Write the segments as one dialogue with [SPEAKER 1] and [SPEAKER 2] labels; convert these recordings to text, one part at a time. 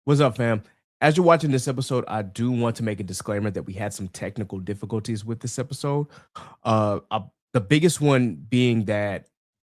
[SPEAKER 1] What's up, fam? As you're watching this episode, I do want to make a disclaimer that we had some technical difficulties with this episode. The biggest one being that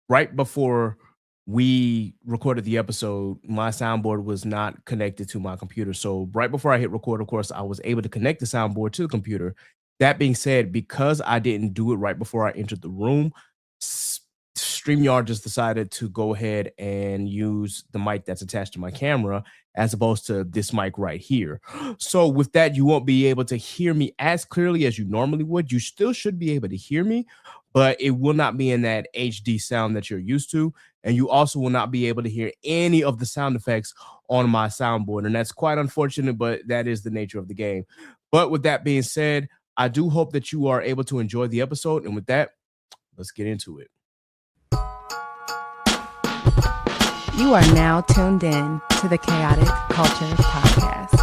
[SPEAKER 1] right before we recorded the episode, my soundboard was not connected to my computer. So right before I hit record, of course, I was able to connect the soundboard to the computer. That being said, because I didn't do it right before I entered the room, StreamYard just decided to go ahead and use the mic that's attached to my camera as opposed to this mic right here. So with that, you won't be able to hear me as clearly as you normally would. You still should be able to hear me, but it will not be in that HD sound that you're used to. And you also will not be able to hear any of the sound effects on my soundboard. And that's quite unfortunate, but that is the nature of the game. But with that being said, I do hope that you are able to enjoy the episode. And with that, let's get into it.
[SPEAKER 2] You are now tuned in to the Khaotic Kulture Podcast.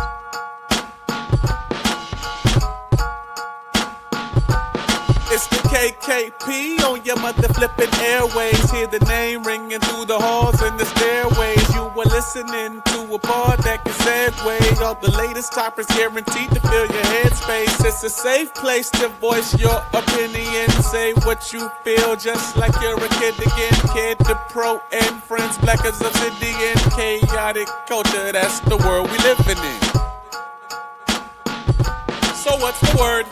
[SPEAKER 3] It's the KKP on your mother flipping airways. Hear the name ringing through the halls and the stairways. You were listening to a pod that can segue. All the latest topics guaranteed to fill your headspace. It's a safe place to voice your opinion. Say what you feel just like you're a kid again. Kid to pro and friends black as obsidian. Chaotic culture, that's the world we living in. So what's the word?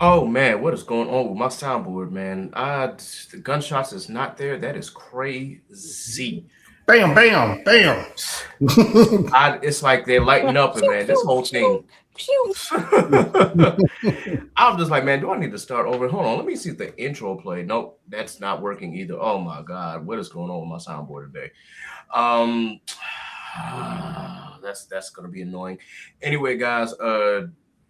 [SPEAKER 1] Oh man, what is going on with my soundboard, man? The gunshots is not there. That is crazy.
[SPEAKER 4] Bam, bam, bam.
[SPEAKER 1] It's like they're lighting up, and man, this whole thing. I'm just like, man, do I need to start over? Hold on, let me see if the intro played. Nope, that's not working either. Oh my god, what is going on with my soundboard today? That's gonna be annoying. Anyway, guys,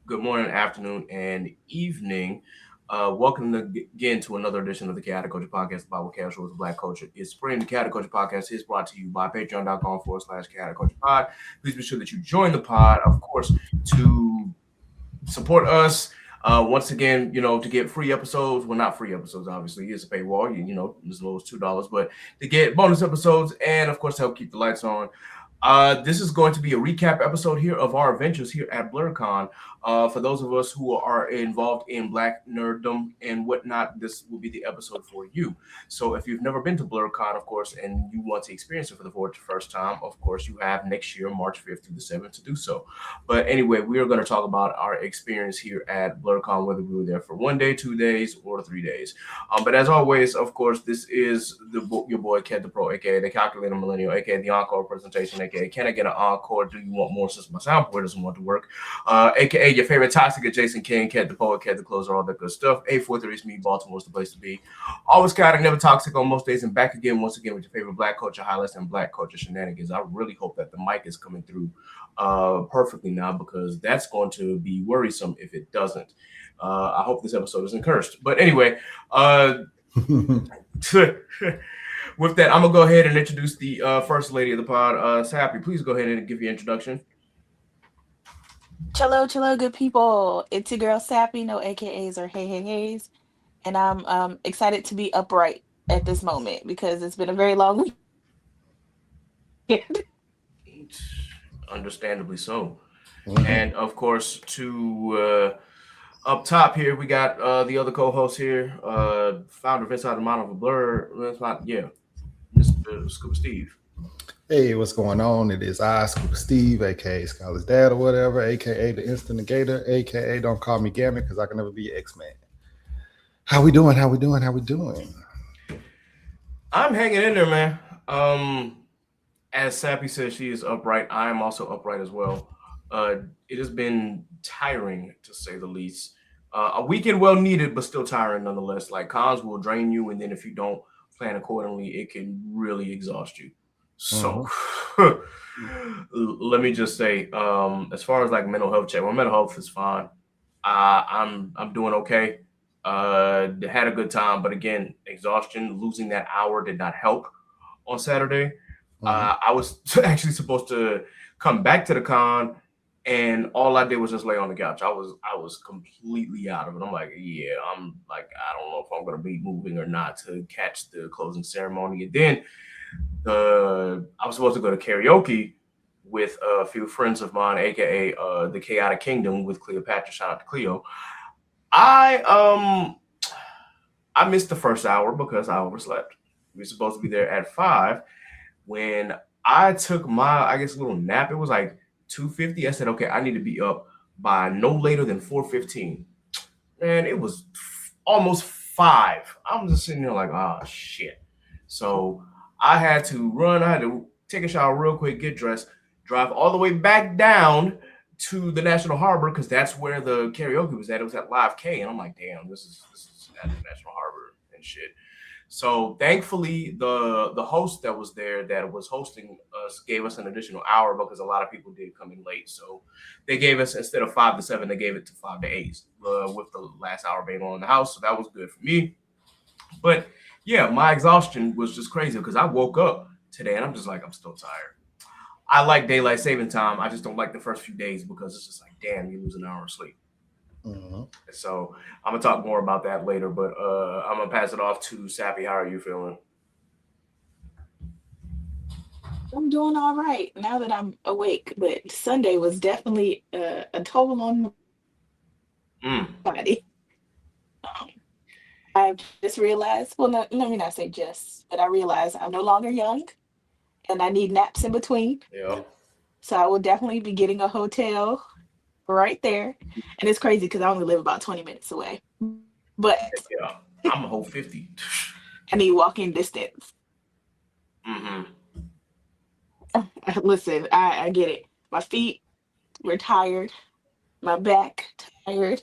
[SPEAKER 1] good morning, afternoon, and evening. Welcome again to another edition of the Khaotic Culture Podcast, about what casual is Black culture is spreading. The Khaotic Culture Podcast is brought to you by patreon.com/Khaotic Culture Pod. Please be sure that you join the pod, of course, to support us. Once again, to get free episodes, well, not free episodes, obviously, it's a paywall, as low as $2, but to get bonus episodes and, of course, help keep the lights on. This is going to be a recap episode here of our adventures here at Blerdcon. For those of us who are involved in Black nerddom and whatnot, this will be the episode for you. So if you've never been to Blerdcon, of course, and you want to experience it for the first time, of course, you have next year, March 5th through the 7th to do so. But anyway, we are going to talk about our experience here at Blerdcon, whether we were there for 1 day, 2 days, or 3 days. But as always, of course, this is your boy, Ked the Pro, aka the Calculator Millennial, aka the Encore presentation, aka Can I Get an Encore? Do you want more since my soundboard doesn't want to work? Aka your favorite toxic adjacent king, Ked the Poet, Ked the Closer, all that good stuff. 843 is me, Baltimore's the place to be. Always chaotic, never toxic on most days, and back again once again with your favorite Black culture highlights and Black culture shenanigans. I really hope that the mic is coming through perfectly now, because that's going to be worrisome if it doesn't. I hope this episode isn't cursed. But anyway, with that, I'm gonna go ahead and introduce the first lady of the pod. Sappy, please go ahead and give your introduction.
[SPEAKER 5] Hello, good people. It's your girl Sappy, no AKAs or hey. And I'm excited to be upright at this moment because it's been a very long weekend.
[SPEAKER 1] Understandably so. Mm-hmm. And of course, to up top here, we got the other co-host here, founder of Inside the Mind of a Blur. Mr. Scuba Steve.
[SPEAKER 4] Hey, what's going on? It is I, Scuba Steve, aka Scholar's Dad or whatever, aka the Instant Negator, aka Don't Call Me Gamut because I can never be X-Man. How we doing? I'm
[SPEAKER 1] hanging in there, man. As Sappy says, she is upright. I am also upright as well. It has been tiring, to say the least. A weekend well needed, but still tiring nonetheless. Like, cons will drain you, and then if you don't plan accordingly, it can really exhaust you. So let me just say, as far as like mental health check, my mental health is fine. I'm doing okay. Had a good time, but again, exhaustion, losing that hour did not help on Saturday. I was actually supposed to come back to the con And all I did was just lay on the couch. I was completely out of it. I'm like, yeah, I'm like, I don't know if I'm gonna be moving or not to catch the closing ceremony. And then I was supposed to go to karaoke with a few friends of mine, aka the Khaotic Kingdom with Cleopatra. Shout out to Cleo. I I missed the first hour because I overslept. We were supposed to be there at 5. When I took my, I guess, little nap, it was like 2:50. I said, okay, I need to be up by no later than 4:15. Man, it was almost 5. I'm just sitting there like, oh shit. So I had to run. I had to take a shower real quick, get dressed, drive all the way back down to the National Harbor because that's where the karaoke was at. It was at Live K, and I'm like, damn, this is at the National Harbor and shit. So thankfully, the host that was there that was hosting us gave us an additional hour because a lot of people did come in late. So they gave us, instead of 5 to 7, they gave it to 5 to 8 with the last hour being on in the house. So that was good for me. But yeah, my exhaustion was just crazy because I woke up today and I'm just like, I'm still tired. I like daylight saving time. I just don't like the first few days because it's just like, damn, you lose an hour of sleep.
[SPEAKER 4] Mhm.
[SPEAKER 1] So I'm gonna talk more about that later, but I'm gonna pass it off to Sappy. How are you feeling?
[SPEAKER 5] I'm doing all right now that I'm awake, but Sunday was definitely a toll on
[SPEAKER 1] Mm.
[SPEAKER 5] my body. Um, I just realized, well, no, let me not say just, but I realized I'm no longer young and I need naps in between.
[SPEAKER 1] Yeah.
[SPEAKER 5] So I will definitely be getting a hotel right there. And it's crazy because I only live about 20 minutes away, but
[SPEAKER 1] Yeah. I'm a whole 50.
[SPEAKER 5] I need walking distance.
[SPEAKER 1] Mm-hmm.
[SPEAKER 5] Listen, I get it. My feet were tired, my back tired,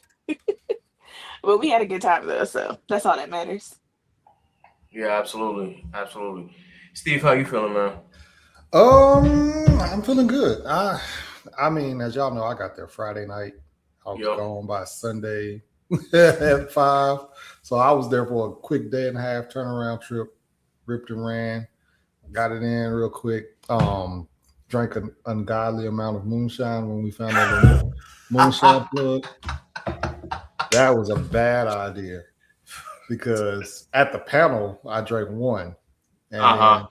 [SPEAKER 5] but we had a good time though, so that's all that matters.
[SPEAKER 1] Yeah, absolutely. Absolutely. Steve, how you feeling, man?
[SPEAKER 4] I'm feeling good. I mean, as y'all know, I got there Friday night. I was
[SPEAKER 1] Yep.
[SPEAKER 4] gone by Sunday at 5. So I was there for a quick day and a half turnaround trip, ripped and ran, got it in real quick. Drank an ungodly amount of moonshine when we found that little moonshine plug. That was a bad idea because at the panel I drank one, and
[SPEAKER 1] Uh-huh.
[SPEAKER 4] then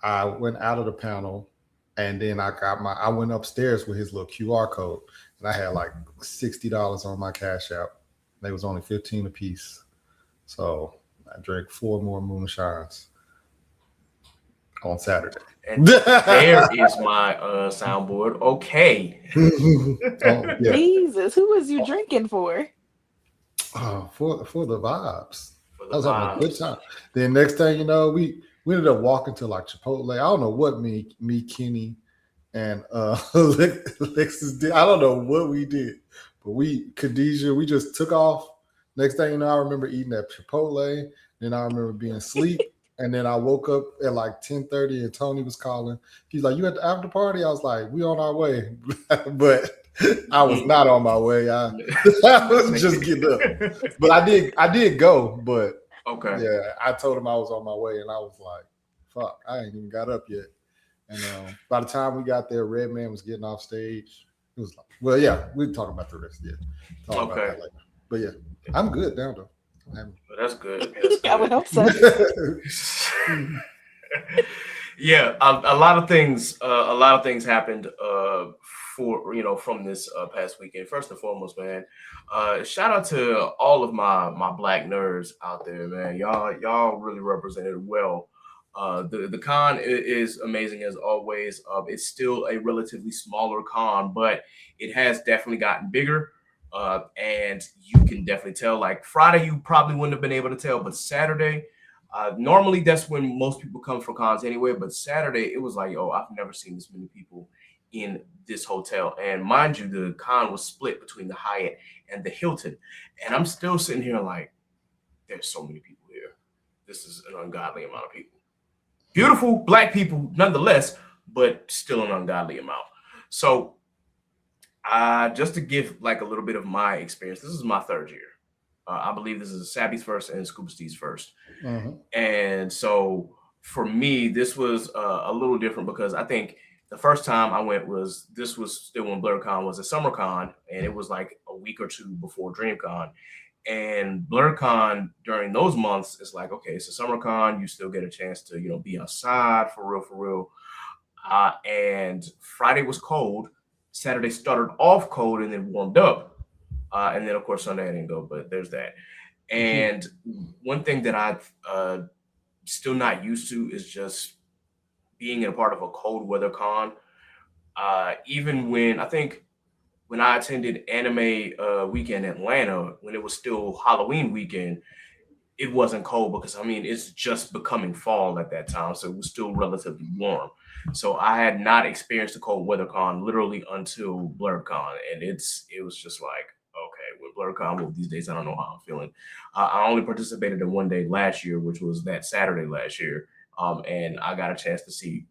[SPEAKER 4] I went out of the panel, and then I went upstairs with his little QR code, and I had like $60 on my cash out. They was only 15 a piece, so I drank 4 more moonshines on Saturday.
[SPEAKER 1] And there is my soundboard. Okay.
[SPEAKER 4] Oh, yeah.
[SPEAKER 5] Jesus, who was you drinking for?
[SPEAKER 4] For the vibes.
[SPEAKER 1] For
[SPEAKER 4] I
[SPEAKER 1] the
[SPEAKER 4] was having a good
[SPEAKER 1] vibes.
[SPEAKER 4] time. Then next thing you know, we ended up walking to like Chipotle. I don't know what me, Kenny, and Alexis did. I don't know what we did, but Khadijah, we just took off. Next thing you know, I remember eating at Chipotle. Then I remember being asleep. And then I woke up at like 10:30 and Tony was calling. He's like, "You at the after party?" I was like, "We on our way." But I was not on my way. I was just getting up. But I did go, but
[SPEAKER 1] Okay.
[SPEAKER 4] yeah, I told him I was on my way, and I was like, "Fuck, I ain't even got up yet." And by the time we got there, Redman was getting off stage. It was like, well, yeah, we'll talk about the rest. Yeah, talk about
[SPEAKER 1] Okay.
[SPEAKER 4] that later. But yeah, I'm good now though.
[SPEAKER 1] Well, that's good. That's
[SPEAKER 5] I would
[SPEAKER 1] good.
[SPEAKER 5] hope so.
[SPEAKER 1] Yeah, a lot of things. A lot of things happened. From this past weekend. First and foremost, man, shout out to all of my black nerds out there, man. Y'all really represented well. The con is amazing as always. It's still a relatively smaller con, but it has definitely gotten bigger. And you can definitely tell. Like Friday, you probably wouldn't have been able to tell, but Saturday. Normally, that's when most people come for cons anyway. But Saturday, it was like, oh, I've never seen this many people in this hotel. And mind you, the con was split between the Hyatt and the Hilton. And I'm still sitting here like, there's so many people here. This is an ungodly amount of people. Beautiful black people, nonetheless, but still an ungodly amount. So, just to give like a little bit of my experience, this is my 3rd year. I believe this is Sabby's first and Scuba Steve's first.
[SPEAKER 4] Mm-hmm.
[SPEAKER 1] And so for me, this was a little different because I think the first time I went was still when Blerdcon was a summer con, and it was like a week or two before DreamCon. And Blerdcon during those months is like, okay, it's a summer con. You still get a chance to, be outside for real, for real. And Friday was cold. Saturday started off cold and then warmed up. And then, of course, Sunday I didn't go, but there's that. And one thing that I've still not used to is just being a part of a cold weather con. Even when I attended Anime Weekend in Atlanta, when it was still Halloween weekend, it wasn't cold because it's just becoming fall at that time, so it was still relatively warm. So I had not experienced a cold weather con literally until Blerdcon, and it was just like, okay, with Blerdcon, well, these days I don't know how I'm feeling. I only participated in one day last year, which was that Saturday last year, and I got a chance to see,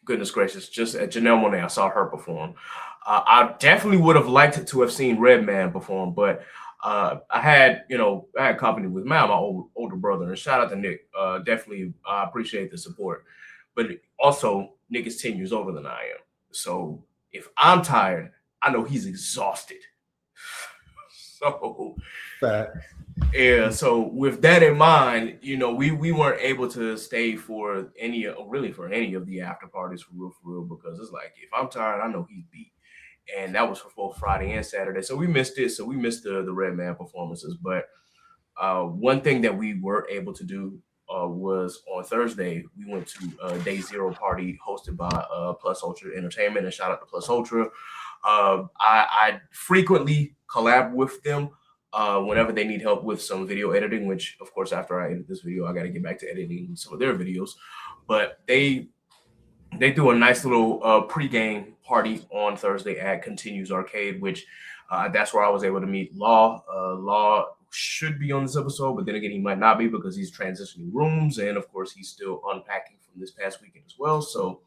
[SPEAKER 1] goodness gracious, just at Janelle Monáe, I saw her perform. I definitely would have liked to have seen Redman perform, but I had company with my older brother, and shout out to Nick. Definitely, I appreciate the support. But also, Nick is 10 years older than I am. So if I'm tired, I know he's exhausted. So, yeah. So with that in mind, we weren't able to stay for any of the after parties for real, because it's like, if I'm tired, I know he's beat. And that was for both Friday and Saturday. So we missed it. So we missed the Redman performances. But one thing that we were able to do was on Thursday, we went to a Day Zero party hosted by Plus Ultra Entertainment. And shout out to Plus Ultra. I frequently collab with them whenever they need help with some video editing, which, of course, after I edit this video, I got to get back to editing some of their videos. But they do a nice little pregame party on Thursday at Continues Arcade, which that's where I was able to meet Law. Law should be on this episode, but then again, he might not be because he's transitioning rooms, and of course, he's still unpacking from this past weekend as well. So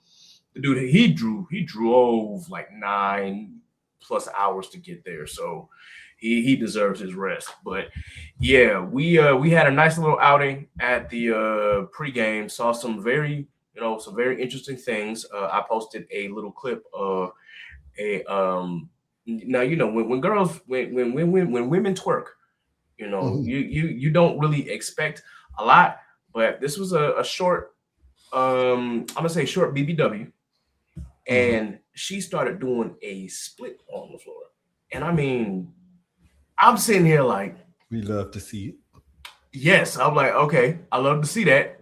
[SPEAKER 1] the dude, he drove like 9+ hours to get there, so he deserves his rest. But yeah, we had a nice little outing at the pregame. Saw some very interesting things. I posted a little clip of a now when women twerk, you don't really expect a lot, but this was a short I'm gonna say short BBW, and she started doing a split on the floor, and I'm sitting here like,
[SPEAKER 4] we love to see it.
[SPEAKER 1] Yes, I'm like, okay, I love to see that.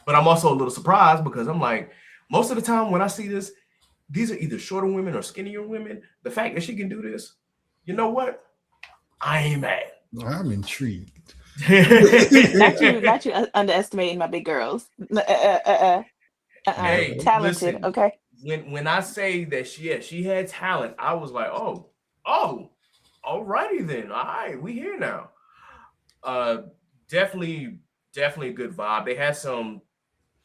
[SPEAKER 1] But I'm also a little surprised because I'm like, most of the time when I see this, these are either shorter women or skinnier women. The fact that she can do this, you know what? I ain't mad.
[SPEAKER 4] I'm intrigued.
[SPEAKER 5] Not you underestimating my big girls.
[SPEAKER 1] Hey,
[SPEAKER 5] talented,
[SPEAKER 1] listen,
[SPEAKER 5] okay?
[SPEAKER 1] When I say that she had talent, I was like, oh, alrighty then. All right, we here now. Definitely a good vibe. They had some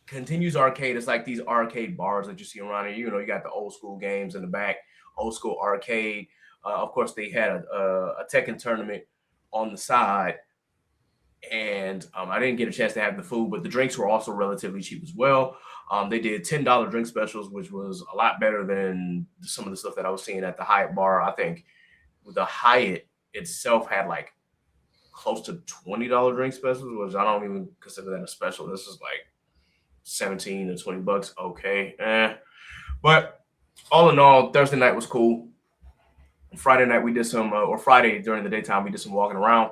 [SPEAKER 1] Continues Arcade. It's like these arcade bars that you see around here. You got the old school games in the back, old school arcade. Of course, they had a Tekken tournament on the side, and I didn't get a chance to have the food, but the drinks were also relatively cheap as well. They did $10 drink specials, which was a lot better than some of the stuff that I was seeing at the Hyatt bar. I think the Hyatt itself had like close to $20 drink specials, which I don't even consider that a special. This is like $17 to $20. Okay. But all in all, Thursday night was cool. Friday night we did some, or Friday during the daytime, we did some walking around.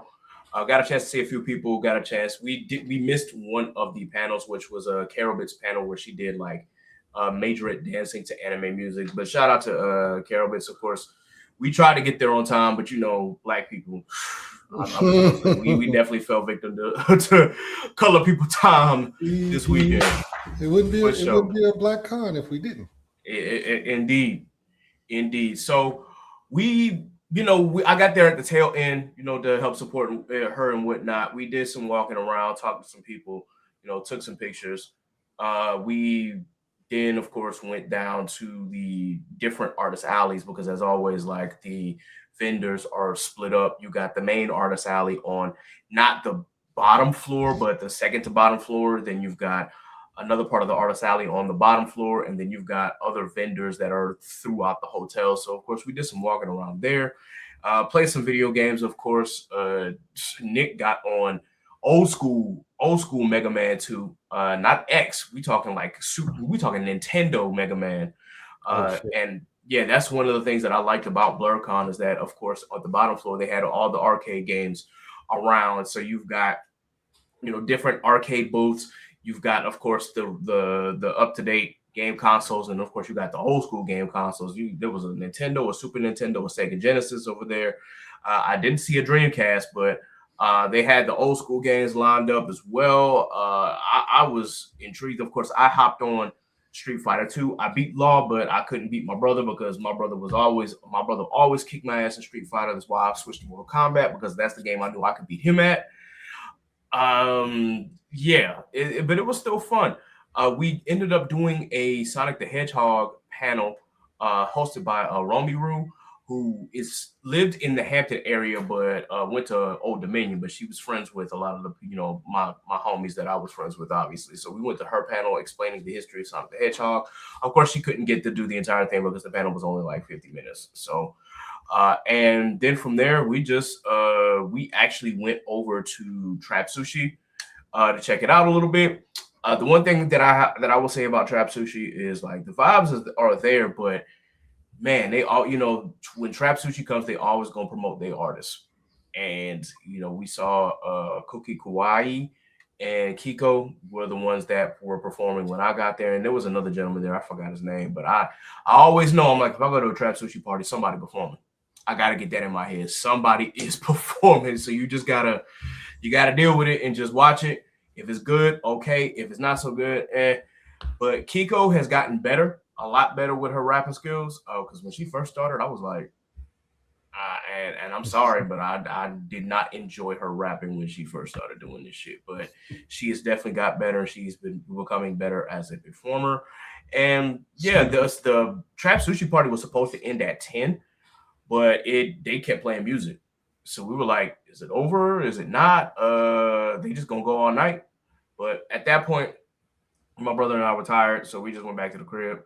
[SPEAKER 1] Got a chance to see a few people. We missed one of the panels, which was a Carol-Bit's panel where she did like majorette dancing to anime music. But shout out to Carol-Bit's, of course. We tried to get there on time, but Black people, we definitely fell victim to color people time this weekend.
[SPEAKER 4] It wouldn't be a Black con if we didn't.
[SPEAKER 1] Indeed. So I got there at the tail end, to help support her and whatnot. We did some walking around, talked to some people, took some pictures. We then, of course, went down to the different artist alleys because, as always, like the vendors are split up. You got the main artist alley on not the bottom floor, but the second to bottom floor. Then you've got another part of the artist alley on the bottom floor, and then you've got other vendors that are throughout the hotel. So of course we did some walking around there, played some video games. Of course, Nick got on old school Mega Man 2, not X. We talking like we talking Nintendo Mega Man. And yeah, that's one of the things that I liked about Blerdcon is that, of course, on the bottom floor they had all the arcade games around. So you've got, you know, different arcade booths. You've got, of course, the up to date game consoles, and of course you got the old school game consoles. There was a Nintendo, a Super Nintendo, a Sega Genesis over there. I didn't see a Dreamcast, but they had the old school games lined up as well. I was intrigued. Of course, I hopped on Street Fighter 2. I beat Law, but I couldn't beat my brother because my brother always kicked my ass in Street Fighter. That's why I switched to Mortal Kombat, because that's the game I knew I could beat him at. Yeah, but it was still fun. We ended up doing a Sonic the Hedgehog panel hosted by Romiru, who lived in the Hampton area, but went to Old Dominion. But she was friends with a lot of the, you know, my homies that I was friends with, obviously. So we went to her panel explaining the history of Sonic the Hedgehog. Of course, she couldn't get to do the entire thing because the panel was only like 50 minutes. So, and then from there, we actually went over to Trap Sushi to check it out a little bit. The one thing that I will say about Trap Sushi is like the vibes are there, but man, they all, you know, when Trap Sushi comes, they always gonna promote their artists. And you know, we saw Cookie Kawaii and Kiko were the ones that were performing when I got there, and there was another gentleman there, I forgot his name, but I always know, I'm like, if I go to a Trap Sushi party, somebody performing. I gotta get that in my head. Somebody is performing, so you gotta deal with it and just watch it. If it's good, okay. If it's not so good, But Kiko has gotten better, a lot better with her rapping skills. Because when she first started, I was like, and I'm sorry, but I did not enjoy her rapping when she first started doing this shit. But she has definitely got better. She's been becoming better as a performer. And yeah, the Trap Sushi party was supposed to end at 10, but they kept playing music. So we were like, is it over? Is it not? They just gonna go all night. But at that point, my brother and I were tired, so we just went back to the crib.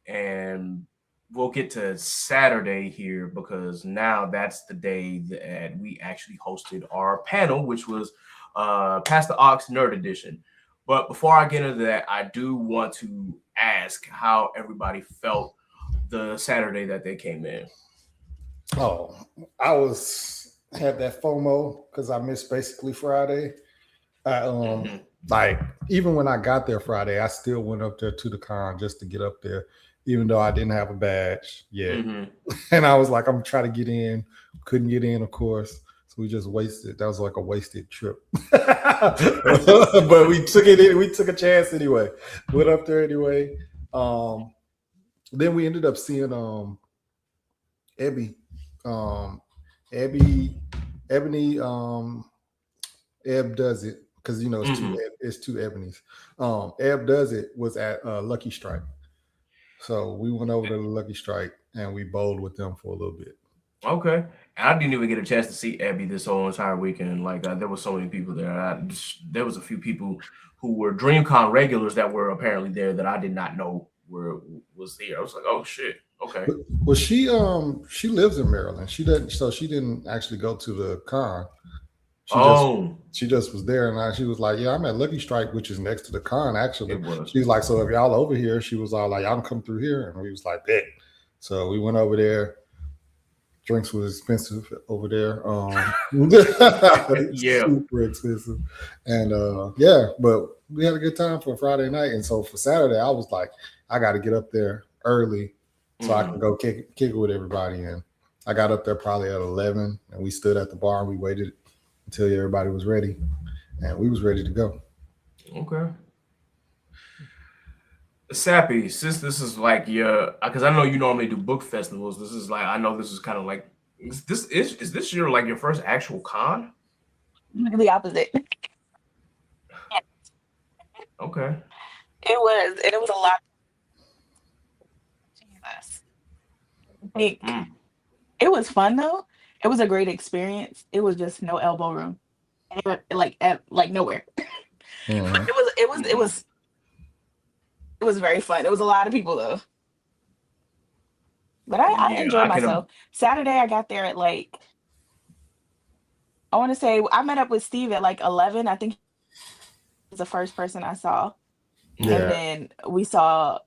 [SPEAKER 1] And we'll get to Saturday here, because now that's the day that we actually hosted our panel, which was Pass the Aux Nerd Edition. But before I get into that, I do want to ask how everybody felt the Saturday that they came in.
[SPEAKER 4] Oh, I had that FOMO because I missed basically Friday. Like, even when I got there Friday, I still went up there to the con just to get up there, even though I didn't have a badge yet. And I was like, I'm trying to get in, couldn't get in, of course. So we just wasted. That was like a wasted trip. But we took it in, we took a chance anyway. Went up there anyway. Then we ended up seeing Ebony, Eb Does It, because you know it's two Ebonies. Eb Does It was at Lucky Strike, so we went over to the Lucky Strike and we bowled with them for a little bit.
[SPEAKER 1] Okay, I didn't even get a chance to see Abby this whole entire weekend. Like there was so many people there. There was a few people who were DreamCon regulars that were apparently there that I did not know was there. I was like, oh shit. Okay.
[SPEAKER 4] Well, she lives in Maryland. She didn't actually go to the con. She just was there, and she was like, yeah, I'm at Lucky Strike, which is next to the con, actually. She was like, so if y'all over here, she was all like, y'all can come through here. And we was like, bet. So we went over there. Drinks was expensive over there.
[SPEAKER 1] Yeah.
[SPEAKER 4] Super expensive. And yeah, but we had a good time for Friday night. And so for Saturday, I was like, I got to get up there early so I can go kick it with everybody. And I got up there probably at 11, and we stood at the bar and we waited until everybody was ready, and we was ready to go. Okay.
[SPEAKER 1] Sappy, since this is like because I know you normally do book festivals. This is like, I know this is kind of like, is this your first actual con?
[SPEAKER 5] The opposite.
[SPEAKER 1] Okay.
[SPEAKER 5] It was a lot. Jesus. It was fun though. It was a great experience. It was just no elbow room, like nowhere. It was It was very fun. It was a lot of people though, but I
[SPEAKER 1] Yeah,
[SPEAKER 5] enjoyed myself. Saturday I got there at like, I want to say I met up with Steve at like 11. I think he was the first person I saw, and
[SPEAKER 1] mhm,
[SPEAKER 4] Yeah.
[SPEAKER 5] then we saw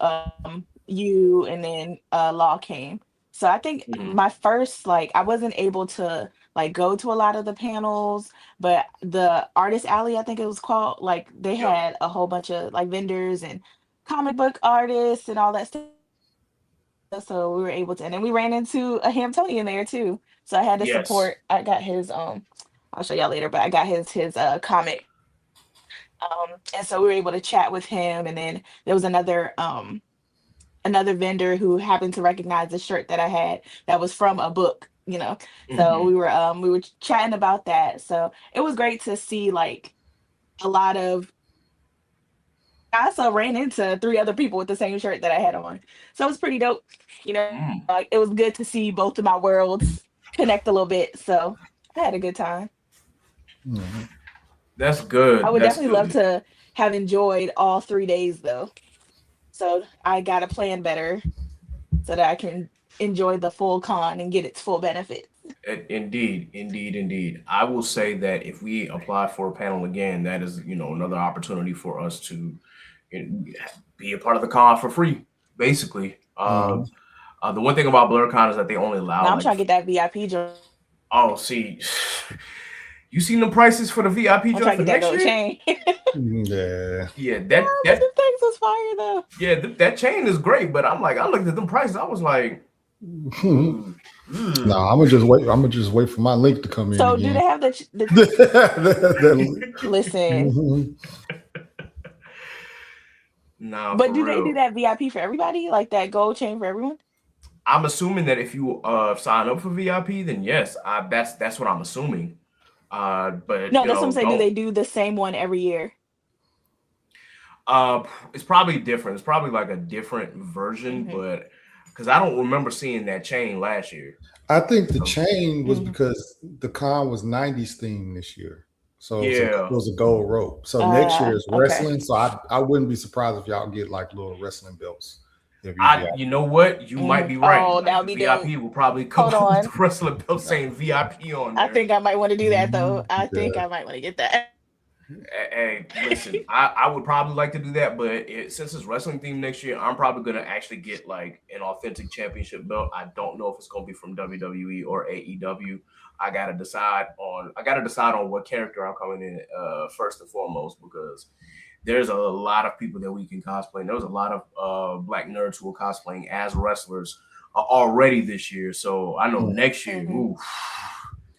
[SPEAKER 5] you, and then Law came. So I think
[SPEAKER 1] mhm.
[SPEAKER 5] my first, like, I wasn't able to like go to a lot of the panels, but the artist alley, I think it was called, like they
[SPEAKER 1] Yep.
[SPEAKER 5] had a whole bunch of like vendors and comic book artists and all that stuff. So we were able to, and then we ran into a Hamptonian there too. So I had to
[SPEAKER 1] Yes.
[SPEAKER 5] support. I got his I'll show y'all later, but I got his comic. And so we were able to chat with him, and then there was another vendor who happened to recognize the shirt that I had that was from a book, you know. So
[SPEAKER 1] Hmm.
[SPEAKER 5] we were chatting about that. So it was great to see like a lot of, I also ran into three other people with the same shirt that I had on. So it was pretty dope. You know,
[SPEAKER 1] Mm.
[SPEAKER 5] like it was good to see both of my worlds connect a little bit. So I had a good time.
[SPEAKER 4] Mhm.
[SPEAKER 1] That's
[SPEAKER 5] I
[SPEAKER 1] good.
[SPEAKER 5] would
[SPEAKER 1] That's
[SPEAKER 5] definitely love
[SPEAKER 1] good.
[SPEAKER 5] to have enjoyed all 3 days though. So I got to plan better so that I can enjoy the full con and get its full benefits.
[SPEAKER 1] Indeed, indeed, indeed. I will say that if we apply for a panel again, that is, another opportunity for us to you know, be a part of the con for free, basically.
[SPEAKER 4] Mhm.
[SPEAKER 1] The one thing about Blerdcon is that they only allow
[SPEAKER 5] Now I'm
[SPEAKER 1] like,
[SPEAKER 5] trying to get that VIP joint.
[SPEAKER 1] oh, see, you seen the prices for the VIP
[SPEAKER 5] I'm
[SPEAKER 1] joint
[SPEAKER 5] trying
[SPEAKER 1] for
[SPEAKER 5] to get that
[SPEAKER 1] next
[SPEAKER 5] gold
[SPEAKER 1] year?
[SPEAKER 5] chain.
[SPEAKER 4] Yeah.
[SPEAKER 1] Yeah,
[SPEAKER 5] But the things was fire though.
[SPEAKER 1] that chain is great, but I'm like, I looked at them prices, I was like,
[SPEAKER 4] No,
[SPEAKER 1] ooh, ugh.
[SPEAKER 4] I'm gonna just wait. I'm gonna just wait for my link to come in
[SPEAKER 5] So do
[SPEAKER 4] again.
[SPEAKER 5] they have the
[SPEAKER 4] That-
[SPEAKER 5] listen?
[SPEAKER 4] mhm.
[SPEAKER 1] Nah,
[SPEAKER 5] But
[SPEAKER 1] for
[SPEAKER 5] do they do
[SPEAKER 1] real.
[SPEAKER 5] that VIP for everybody? Like that gold chain for everyone?
[SPEAKER 1] I'm assuming that if you sign up for VIP, then yes, that's what I'm assuming. But
[SPEAKER 5] No, that's what I'm saying. Do
[SPEAKER 1] don't.
[SPEAKER 5] they do the same one every year?
[SPEAKER 1] Uh, it's probably different. It's probably like a different version,
[SPEAKER 5] Hmm.
[SPEAKER 1] but because I don't remember seeing that chain last year.
[SPEAKER 4] I think the
[SPEAKER 1] So
[SPEAKER 4] chain was
[SPEAKER 5] Hmm.
[SPEAKER 4] because the con was '90s theme this year, so it
[SPEAKER 1] yeah,
[SPEAKER 4] was a gold rope. So next year is
[SPEAKER 5] Okay.
[SPEAKER 4] wrestling. So I wouldn't be surprised if y'all get like little wrestling belts if you
[SPEAKER 1] you know what? You might
[SPEAKER 5] Hmm.
[SPEAKER 1] be right.
[SPEAKER 5] Oh, that
[SPEAKER 1] Like
[SPEAKER 5] would
[SPEAKER 1] the
[SPEAKER 5] be dope.
[SPEAKER 1] VIP will probably come
[SPEAKER 5] Hold
[SPEAKER 1] up with the
[SPEAKER 5] on.
[SPEAKER 1] wrestler belt saying VIP on
[SPEAKER 5] I
[SPEAKER 1] there.
[SPEAKER 5] think I might want to do that though. I think
[SPEAKER 4] Yeah.
[SPEAKER 5] I might want to get that.
[SPEAKER 1] Hey, listen, I would probably like to do that, but since it's wrestling theme next year, I'm probably gonna actually get like an authentic championship belt. I don't know if it's gonna be from WWE or AEW. I gotta decide on what character I'm coming in first and foremost because there's a lot of people that we can cosplay. And there was a lot of black nerds who are cosplaying as wrestlers already this year. So I know
[SPEAKER 4] Mm,
[SPEAKER 1] next year,
[SPEAKER 5] Hmm.
[SPEAKER 1] ooh,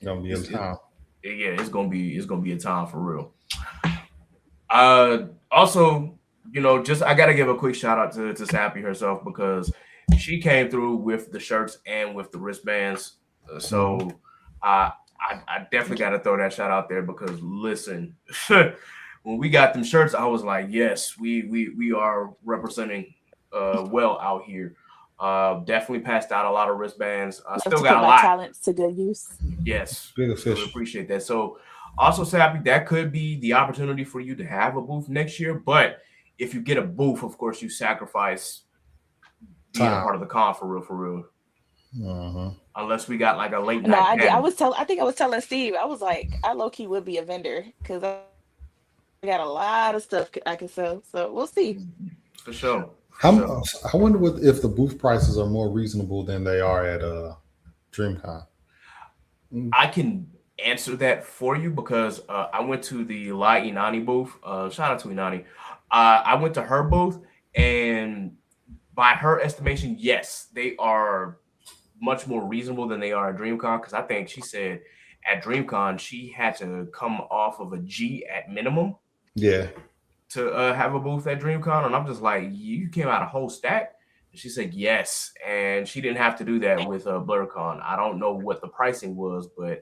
[SPEAKER 4] gonna be in
[SPEAKER 1] it's
[SPEAKER 4] town.
[SPEAKER 1] yeah, it's gonna be a time for real. Also, just I gotta give a quick shout out to Sappy herself because she came through with the shirts and with the wristbands. So
[SPEAKER 4] Mhm.
[SPEAKER 1] I definitely gotta throw that shout out there because listen, when we got them shirts, I was like, yes, we are representing well out here. Definitely passed out a lot of wristbands. I
[SPEAKER 5] Love
[SPEAKER 1] still
[SPEAKER 5] to put
[SPEAKER 1] got a
[SPEAKER 5] my
[SPEAKER 1] lot.
[SPEAKER 5] talents to good use.
[SPEAKER 1] Yes,
[SPEAKER 4] Big
[SPEAKER 1] really
[SPEAKER 4] official
[SPEAKER 1] appreciate that. So, also, Sappy, that could be the opportunity for you to have a booth next year. But if you get a booth, of course, you sacrifice being a
[SPEAKER 4] time.
[SPEAKER 1] part of the con for real, for real.
[SPEAKER 4] Mhm.
[SPEAKER 1] Unless we got like a late
[SPEAKER 5] No,
[SPEAKER 1] night
[SPEAKER 5] I did.
[SPEAKER 1] panel
[SPEAKER 5] I think I was telling Steve. I was like, I low key would be a vendor because I got a lot of stuff I can sell. So we'll see.
[SPEAKER 1] for sure, for
[SPEAKER 4] How,
[SPEAKER 1] sure.
[SPEAKER 4] I wonder if the booth prices are more reasonable than they are at DreamCon. Mm,
[SPEAKER 1] I can answer that for you because I went to the La Inani booth. Shout out to Inani. I went to her booth, and by her estimation, yes, they are much more reasonable than they are at DreamCon because I think she said at DreamCon she had to come off of a G at minimum
[SPEAKER 4] Yeah.
[SPEAKER 1] to have a booth at DreamCon, and I'm just like, you came out a whole stack. And she said yes, and she didn't have to do that with Blerdcon. I don't know what the pricing was, but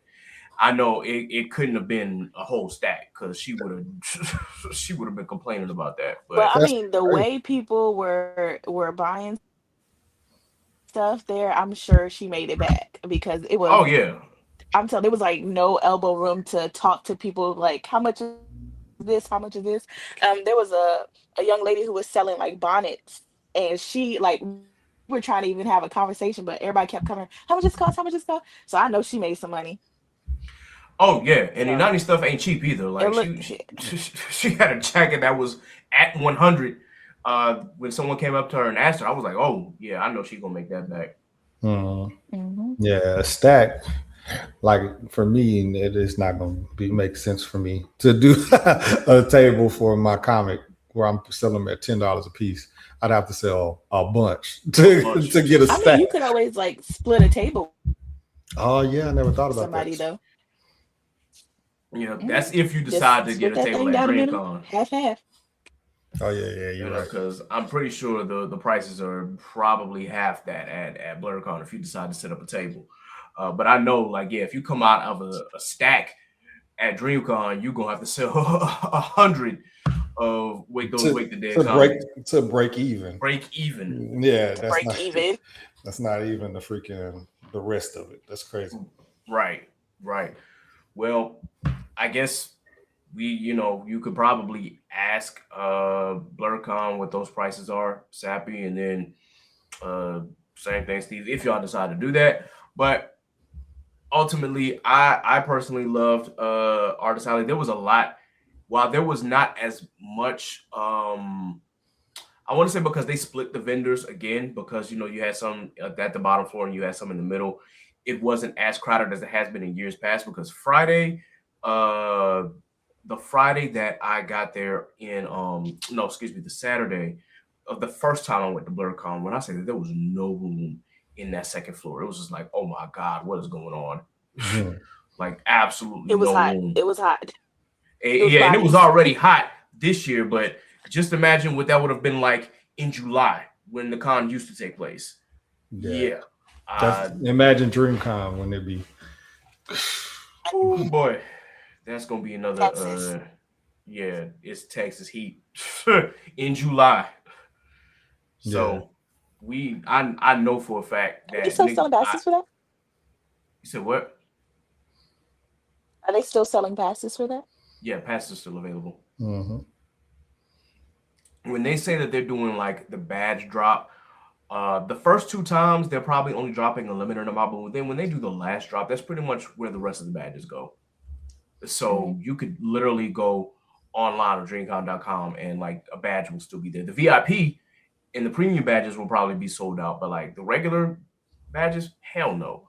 [SPEAKER 1] I know it couldn't have been a whole stack because she would have she would have been complaining about that.
[SPEAKER 5] Well,
[SPEAKER 1] But
[SPEAKER 5] I
[SPEAKER 4] That's
[SPEAKER 5] mean, the
[SPEAKER 4] crazy.
[SPEAKER 5] way people were buying stuff there, I'm sure she made it back because it was.
[SPEAKER 1] oh yeah,
[SPEAKER 5] I'm telling, there was like no elbow room to talk to people. Like, how much is this? How much is this? There was a young lady who was selling like bonnets, and she like we're trying to even have a conversation, but everybody kept coming. How much this cost? How much this cost? So I know she made some money.
[SPEAKER 1] Oh yeah, and the
[SPEAKER 5] So
[SPEAKER 1] 90 stuff ain't cheap either.
[SPEAKER 5] it
[SPEAKER 1] Like
[SPEAKER 5] looked.
[SPEAKER 1] she had a jacket that was at 100. When someone came up to her and asked her, I was like, oh yeah, I know she's gonna make that back.
[SPEAKER 5] Mm-hmm.
[SPEAKER 4] Yeah, a stack. Like for me, it is not going to make sense for me to do a table for my comic where I'm selling them at $10 a piece. I'd have to sell a bunch to get a
[SPEAKER 5] I
[SPEAKER 4] stack.
[SPEAKER 5] mean, you could always like split a table
[SPEAKER 4] Oh yeah, I never thought
[SPEAKER 5] with
[SPEAKER 4] about
[SPEAKER 5] somebody
[SPEAKER 4] that.
[SPEAKER 5] though.
[SPEAKER 1] Yeah, that's if you decide to get
[SPEAKER 5] Split
[SPEAKER 1] a
[SPEAKER 5] that
[SPEAKER 1] table
[SPEAKER 5] thing
[SPEAKER 1] at
[SPEAKER 5] down the middle,
[SPEAKER 1] DreamCon.
[SPEAKER 5] half.
[SPEAKER 4] Oh yeah, you're right.
[SPEAKER 1] Because I'm pretty sure the prices are probably half that at Blerdcon if you decide to set up a table. But I know, like, yeah, if you come out of a stack at DreamCon, you're gonna have to sell 100 of Wake the Dead comics.
[SPEAKER 4] To break even.
[SPEAKER 1] Break even.
[SPEAKER 4] Yeah,
[SPEAKER 5] Break even.
[SPEAKER 4] That's not even the rest of it. That's crazy.
[SPEAKER 1] Right. Well, I guess you could probably ask Blerdcon what those prices are, Sappy, and then same thing, Steve, if y'all decide to do that. But ultimately, I personally loved Artist Alley. There was a lot, while there was not as much I want to say because they split the vendors again, because you had some at the bottom floor and you had some in the middle. It wasn't as crowded as it has been in years past, because Friday, the Friday that I got there the Saturday of the first time I went to Blerdcon, when I say that there was no room in that second floor, it was just like, oh my God, what is going on?
[SPEAKER 4] Mhm.
[SPEAKER 1] Like absolutely
[SPEAKER 5] It was
[SPEAKER 1] no
[SPEAKER 5] hot.
[SPEAKER 1] room.
[SPEAKER 5] It was hot.
[SPEAKER 1] And it was already hot this year, but just imagine what that would have been like in July when the con used to take place. Yeah.
[SPEAKER 4] Imagine DreamCon when it be.
[SPEAKER 1] Oh boy, that's gonna be another.
[SPEAKER 5] Texas.
[SPEAKER 1] It's Texas heat in July. So I know for a fact that
[SPEAKER 5] Are they still selling passes for that?
[SPEAKER 1] You said what?
[SPEAKER 5] Are they still selling passes for that?
[SPEAKER 1] Yeah, passes are still available.
[SPEAKER 4] Mm-hmm.
[SPEAKER 1] When they say that they're doing like the badge drop, the first two times they're probably only dropping a limited amount, but then when they do the last drop, that's pretty much where the rest of the badges go. So you could literally go online on DreamCon.com and like a badge will still be there. The VIP and the premium badges will probably be sold out, but like the regular badges, hell no.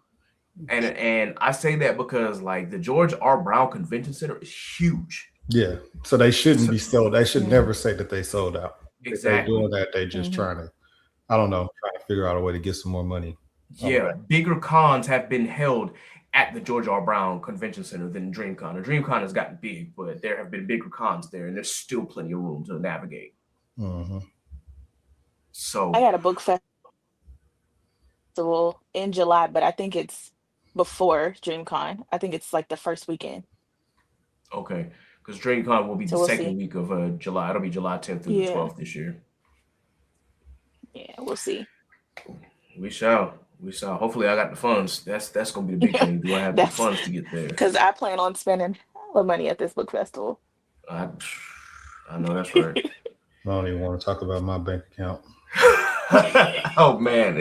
[SPEAKER 1] And I say that because like the George R. Brown Convention Center is huge.
[SPEAKER 4] Yeah, so they shouldn't be sold. They should never say that they sold out.
[SPEAKER 1] Exactly.
[SPEAKER 4] If they're doing that, they just trying to, trying to figure out a way to get some more money.
[SPEAKER 1] Yeah, bigger cons have been held at the George R. Brown Convention Center than DreamCon. The DreamCon has gotten big, but there have been bigger cons there, and there's still plenty of room to navigate.
[SPEAKER 4] Mm-hmm.
[SPEAKER 1] So
[SPEAKER 5] I got a book festival in July, but I think it's before DreamCon. I think it's like the first weekend.
[SPEAKER 1] Okay, because DreamCon will be the second week of July. It'll be July 10th through the 12th this year.
[SPEAKER 5] Yeah, we'll see.
[SPEAKER 1] We shall. Hopefully, I got the funds. That's gonna be the big thing. Do I have the funds to get there?
[SPEAKER 5] Because I plan on spending hella money at this book festival.
[SPEAKER 1] I know that's right.
[SPEAKER 4] I don't even want to talk about my bank account.
[SPEAKER 1] Oh man,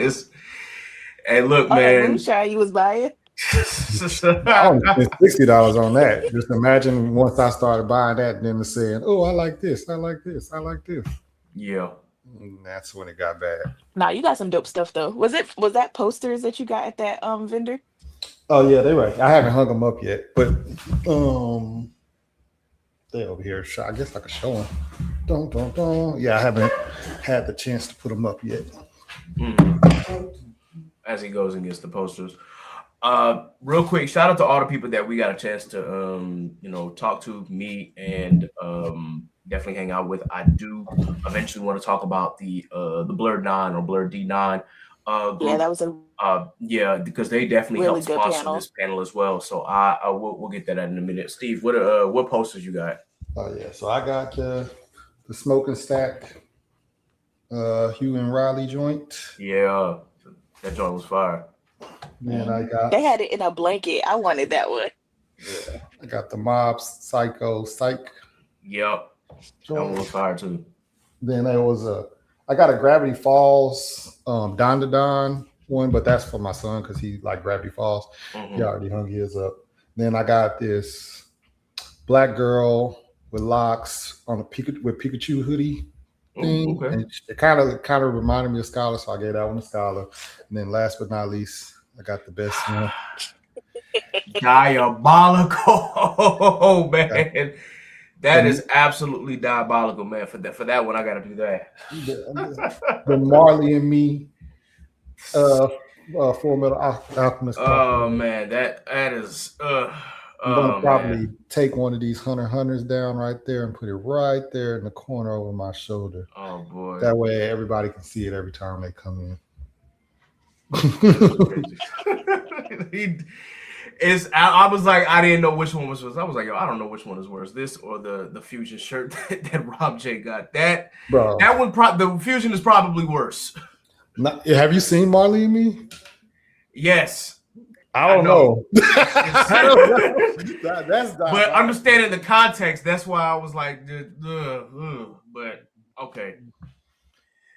[SPEAKER 1] hey, look, man.
[SPEAKER 5] Moonshine you was buying.
[SPEAKER 4] I only spent $60 on that. Just imagine once I started buying that, and then saying, "Oh, I like this. I like this. I like this."
[SPEAKER 1] Yeah.
[SPEAKER 4] And that's when it got bad.
[SPEAKER 5] Nah, you got some dope stuff though. Was that posters that you got at that vendor?
[SPEAKER 4] Oh yeah, they right. I haven't hung them up yet, but they over here. I guess I could show them. Yeah, I haven't had the chance to put them up yet.
[SPEAKER 1] As he goes and gets the posters. Real quick, shout out to all the people that we got a chance to talk to, meet, and definitely hang out with. I do eventually want to talk about the BlerD9 or BlerD9 group.
[SPEAKER 5] Yeah, that was a
[SPEAKER 1] because they definitely
[SPEAKER 5] really
[SPEAKER 1] helped sponsor this panel as well. So we'll get that in a minute. Steve, what posters you got?
[SPEAKER 4] Oh yeah, so I got the Smoking Stack Hugh and Riley joint.
[SPEAKER 1] Yeah, that joint was fire.
[SPEAKER 4] And
[SPEAKER 5] they had it in a blanket. I wanted that one.
[SPEAKER 4] Yeah, I got the Mob Psycho Psych.
[SPEAKER 1] Yep. That one was fire too.
[SPEAKER 4] Then there was I got a Gravity Falls Don to Don one, but that's for my son because he like Gravity Falls. He already hung his up. Then I got this black girl with locks on a Pikachu hoodie thing, and it kind of reminded me of Scholar, so I gave that one to Scholar. And then last but not least, I got the best one.
[SPEAKER 1] Diabolical, man. That is absolutely diabolical, man. For that one, I got to do that.
[SPEAKER 4] The Marley and Me Full Metal Alchemist.
[SPEAKER 1] Oh man, that is.
[SPEAKER 4] I'm gonna probably take one of these hunters down right there and put it right there in the corner over my shoulder.
[SPEAKER 1] Oh boy!
[SPEAKER 4] That way everybody can see it every time they come in.
[SPEAKER 1] I was like, I didn't know which one was worse. I was like, yo, I don't know which one is worse, this or the fusion shirt that Rob J got. That one, the fusion is probably worse.
[SPEAKER 4] Have you seen Marley and Me?
[SPEAKER 1] Yes.
[SPEAKER 4] I don't know.
[SPEAKER 1] But understanding the context, that's why I was like, but okay.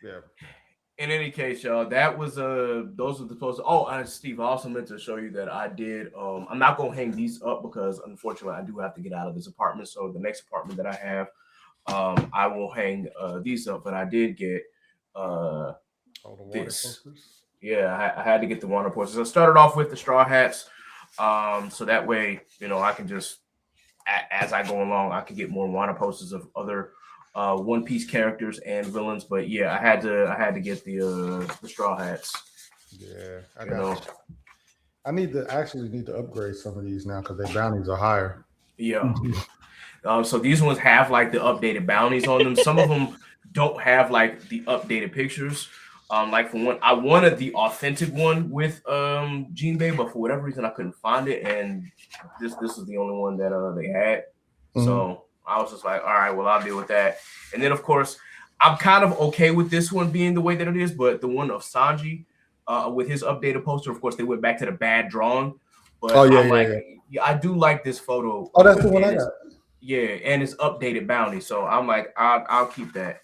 [SPEAKER 4] Yeah.
[SPEAKER 1] In any case, y'all, that was those are the posters. Oh, and Steve, I also meant to show you that I did. I'm not gonna hang these up because unfortunately I do have to get out of this apartment. So the next apartment that I have, I will hang these up. But I did get this. Posters? Yeah, I had to get the Warner posters. I started off with the Straw Hats, so that way, I can just as I go along, I can get more Warner posters of other One Piece characters and villains. But yeah, I had to get the Straw Hats.
[SPEAKER 4] Yeah, I need to upgrade some of these now because their bounties are higher.
[SPEAKER 1] Yeah. So these ones have like the updated bounties on them. Some of them don't have like the updated pictures. Like for one, I wanted the authentic one with Jinbei, but for whatever reason I couldn't find it, and this is the only one that they had. So I was just like, all right, well, I'll deal with that. And then of course, I'm kind of okay with this one being the way that it is, but the one of Sanji with his updated poster, of course, they went back to the bad drawing. But yeah, I do like this photo.
[SPEAKER 4] Oh, that's the one I got.
[SPEAKER 1] Yeah, and it's updated bounty, so I'm like, I'll keep that.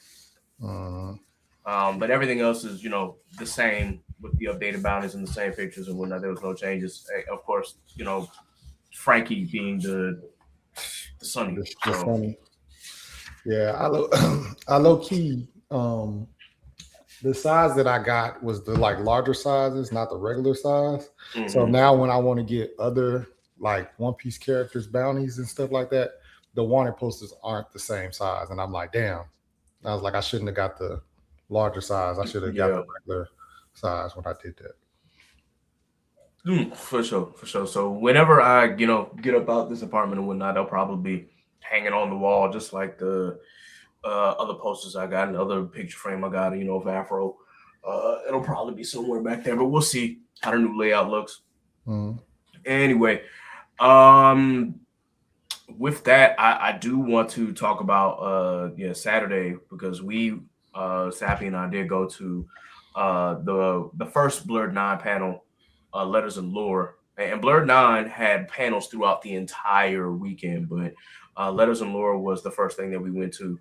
[SPEAKER 1] But everything else is, the same with the updated bounties and the same pictures and whatnot. There was no changes. Of course, Frankie being the Sunny.
[SPEAKER 4] The Sunny. Yeah, I low key. The size that I got was the like larger sizes, not the regular size. So now when I want to get other like One Piece characters, bounties and stuff like that, the wanted posters aren't the same size, and I'm like, damn. I was like, I shouldn't have got the larger size. I should have got the regular size when I did
[SPEAKER 1] that. For sure. So whenever I, get up out this apartment and whatnot, they'll probably be hanging on the wall, just like the other posters I got and the other picture frame I got, of Afro. It'll probably be somewhere back there, but we'll see how the new layout looks. Anyway, with that, I do want to talk about Saturday, because we Sappy and I did go to the first BlerD9 panel, Letters and Lore, and BlerD9 had panels throughout the entire weekend, but Letters and Lore was the first thing that we went to,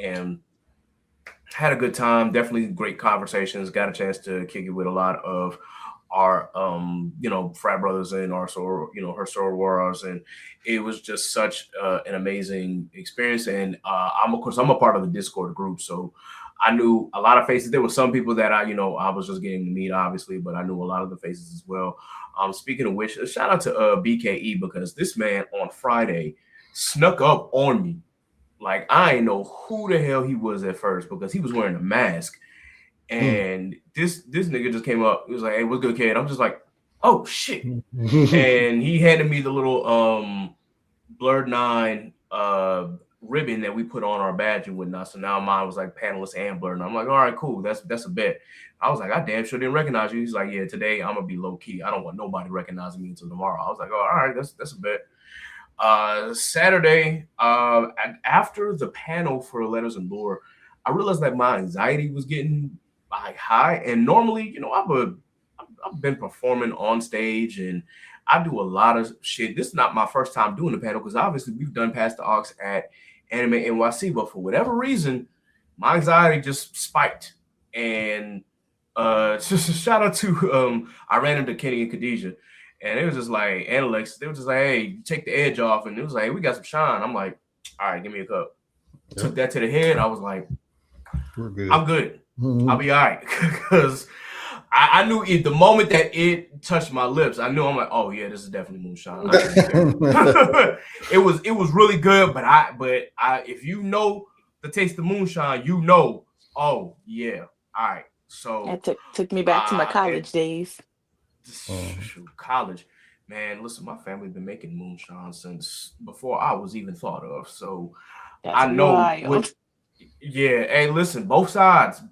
[SPEAKER 1] and had a good time. Definitely great conversations. Got a chance to kick it with a lot of our frat brothers and our her sorors, and it was just such an amazing experience. And I'm a part of the Discord group, so I knew a lot of faces. There were some people that I was just getting to meet, obviously, but I knew a lot of the faces as well. Speaking of which, shout out to BKE, because this man on Friday snuck up on me. Like, I didn't know who the hell he was at first, because he was wearing a mask. And this nigga just came up. He was like, "Hey, what's good, kid?" I'm just like, "Oh shit!" And he handed me the little BlerD9 ribbon that we put on our badge and whatnot. So now mine was like panelist and BlerD9. I'm like, "All right, cool. That's a bet." I was like, "I damn sure didn't recognize you." He's like, "Yeah, today I'm gonna be low key. I don't want nobody recognizing me until tomorrow." I was like, "Oh, all right, that's a bet." Saturday, after the panel for Letters and Lore, I realized that my anxiety was getting high, and normally, I've been performing on stage and I do a lot of shit. This is not my first time doing the panel, because obviously we've done Past the Aux at Anime NYC, but for whatever reason, my anxiety just spiked. And just a shout out to I ran into Kenny and Khadijah, and it was just like, and Alex, they were just like, hey, take the edge off, and it was like, hey, we got some shine. I'm like, all right, give me a cup. Yep. Took that to the head. I was like, we're good. I'm good. I'll be all right, because I knew the moment that it touched my lips, I knew. I'm like, oh yeah, this is definitely moonshine. It was really good, but if you know the taste of moonshine, you know, oh yeah, all right. So
[SPEAKER 5] that took me back to my college days.
[SPEAKER 1] College, man. Listen, my family been making moonshine since before I was even thought of. So
[SPEAKER 5] that's I know.
[SPEAKER 1] Yeah. Hey, listen, both sides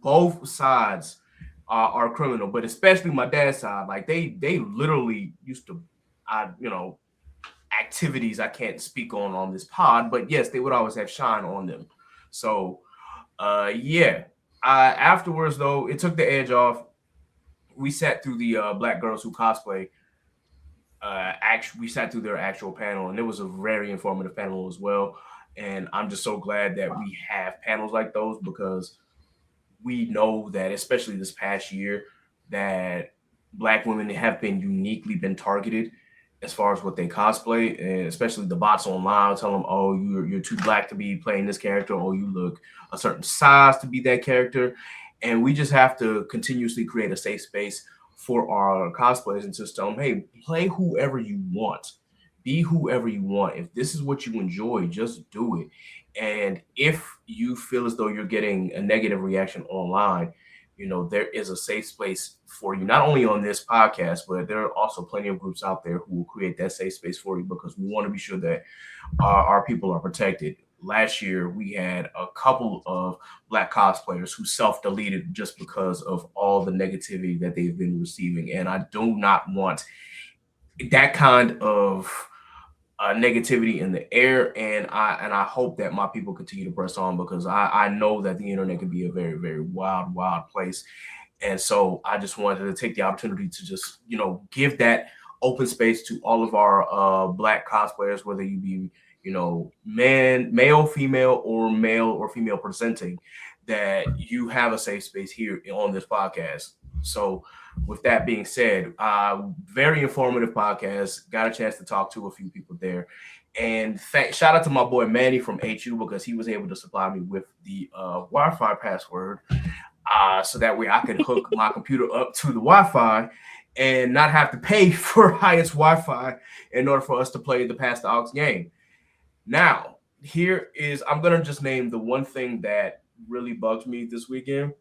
[SPEAKER 1] are criminal, but especially my dad's side. Like they literally used to, activities I can't speak on this pod, but yes, they would always have shine on them. So, yeah. Afterwards, though, it took the edge off. We sat through the Black Girls Who Cosplay. We sat through their actual panel, and it was a very informative panel as well. And I'm just so glad that we have panels like those, because we know that, especially this past year, that Black women have been targeted as far as what they cosplay, and especially the bots online tell them, oh, you're too Black to be playing this character, or you look a certain size to be that character. And we just have to continuously create a safe space for our cosplayers and just tell them, hey, play whoever you want, be whoever you want. If this is what you enjoy, just do it. And if you feel as though you're getting a negative reaction online, there is a safe space for you, not only on this podcast, but there are also plenty of groups out there who will create that safe space for you, because we want to be sure that our people are protected. Last year, we had a couple of Black cosplayers who self-deleted just because of all the negativity that they've been receiving. And I do not want that kind of negativity in the air. And I hope that my people continue to press on, because I know that the internet can be a very, very wild, wild place. And so I just wanted to take the opportunity to just, give that open space to all of our Black cosplayers, whether you be male, female, or male or female presenting, that you have a safe space here on this podcast. So with that being said, very informative podcast. Got a chance to talk to a few people there. And shout out to my boy Manny from HU, because he was able to supply me with the Wi-Fi password, so that way I could hook my computer up to the Wi-Fi and not have to pay for highest Wi-Fi in order for us to play the Pass the Aux game. Now, I'm going to just name the one thing that really bugged me this weekend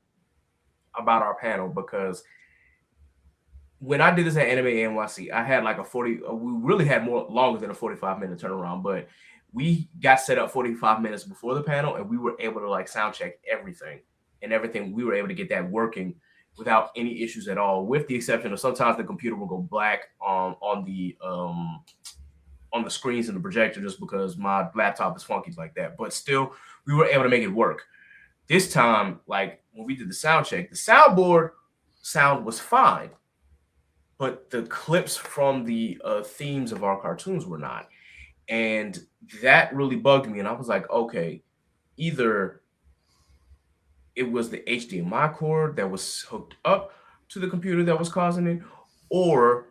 [SPEAKER 1] about our panel, because when I did this at Anime NYC, I had like we really had more longer than a 45-minute turnaround, but we got set up 45 minutes before the panel, and we were able to sound check everything. We were able to get that working without any issues at all, with the exception of sometimes the computer will go black on the screens and the projector, just because my laptop is funky like that. But still, we were able to make it work. This time, when we did the sound check, the soundboard sound was fine, but the clips from the themes of our cartoons were not. And that really bugged me. And I was like, okay, either it was the HDMI cord that was hooked up to the computer that was causing it, or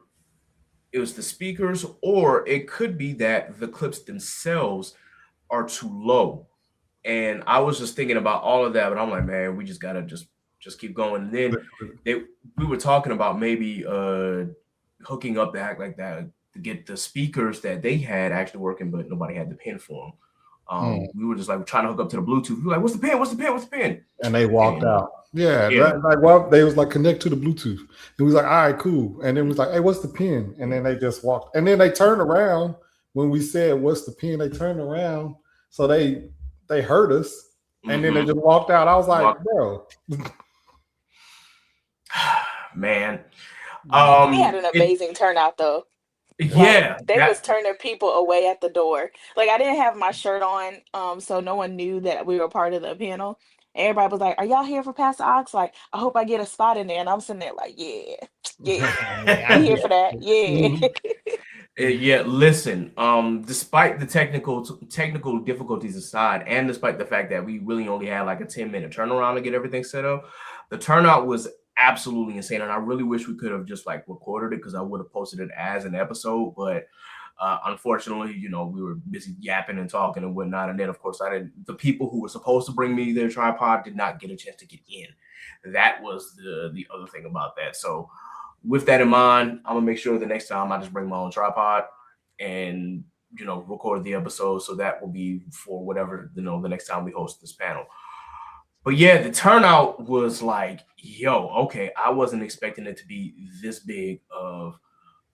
[SPEAKER 1] it was the speakers, or it could be that the clips themselves are too low. And I was just thinking about all of that, but I'm like, man, we just gotta just keep going. And then we were talking about maybe hooking up the act like that to get the speakers that they had actually working, but nobody had the pin for them. We were just trying to hook up to the Bluetooth. We were like, what's the pin? What's the pin? What's the pin?
[SPEAKER 4] And they walked out. Yeah. They was connect to the Bluetooth. And we was like, all right, cool. And then we was like, hey, what's the pin? And then they just walked. And then they turned around when we said, what's the pin? They turned around. So they heard us. And then they just walked out. I was like, bro.
[SPEAKER 1] Man.
[SPEAKER 5] We had an amazing turnout though.
[SPEAKER 1] Yeah,
[SPEAKER 5] they was turning people away at the door. I didn't have my shirt on, so no one knew that we were part of the panel. Everybody was like, "Are y'all here for Pass the Aux?" I hope I get a spot in there. And I'm sitting there yeah, we here for that, yeah.
[SPEAKER 1] Yeah, listen. Despite the technical difficulties aside, and despite the fact that we really only had like a 10-minute turnaround to get everything set up, the turnout was absolutely insane. And I really wish we could have just like recorded it because I would have posted it as an episode. But unfortunately, we were busy yapping and talking and whatnot. And then, of course, the people who were supposed to bring me their tripod did not get a chance to get in. That was the other thing about that. So with that in mind, I'm gonna make sure the next time I just bring my own tripod and record the episode. So that will be for whatever the next time we host this panel. But yeah, the turnout was like, yo, okay, I wasn't expecting it to be this big of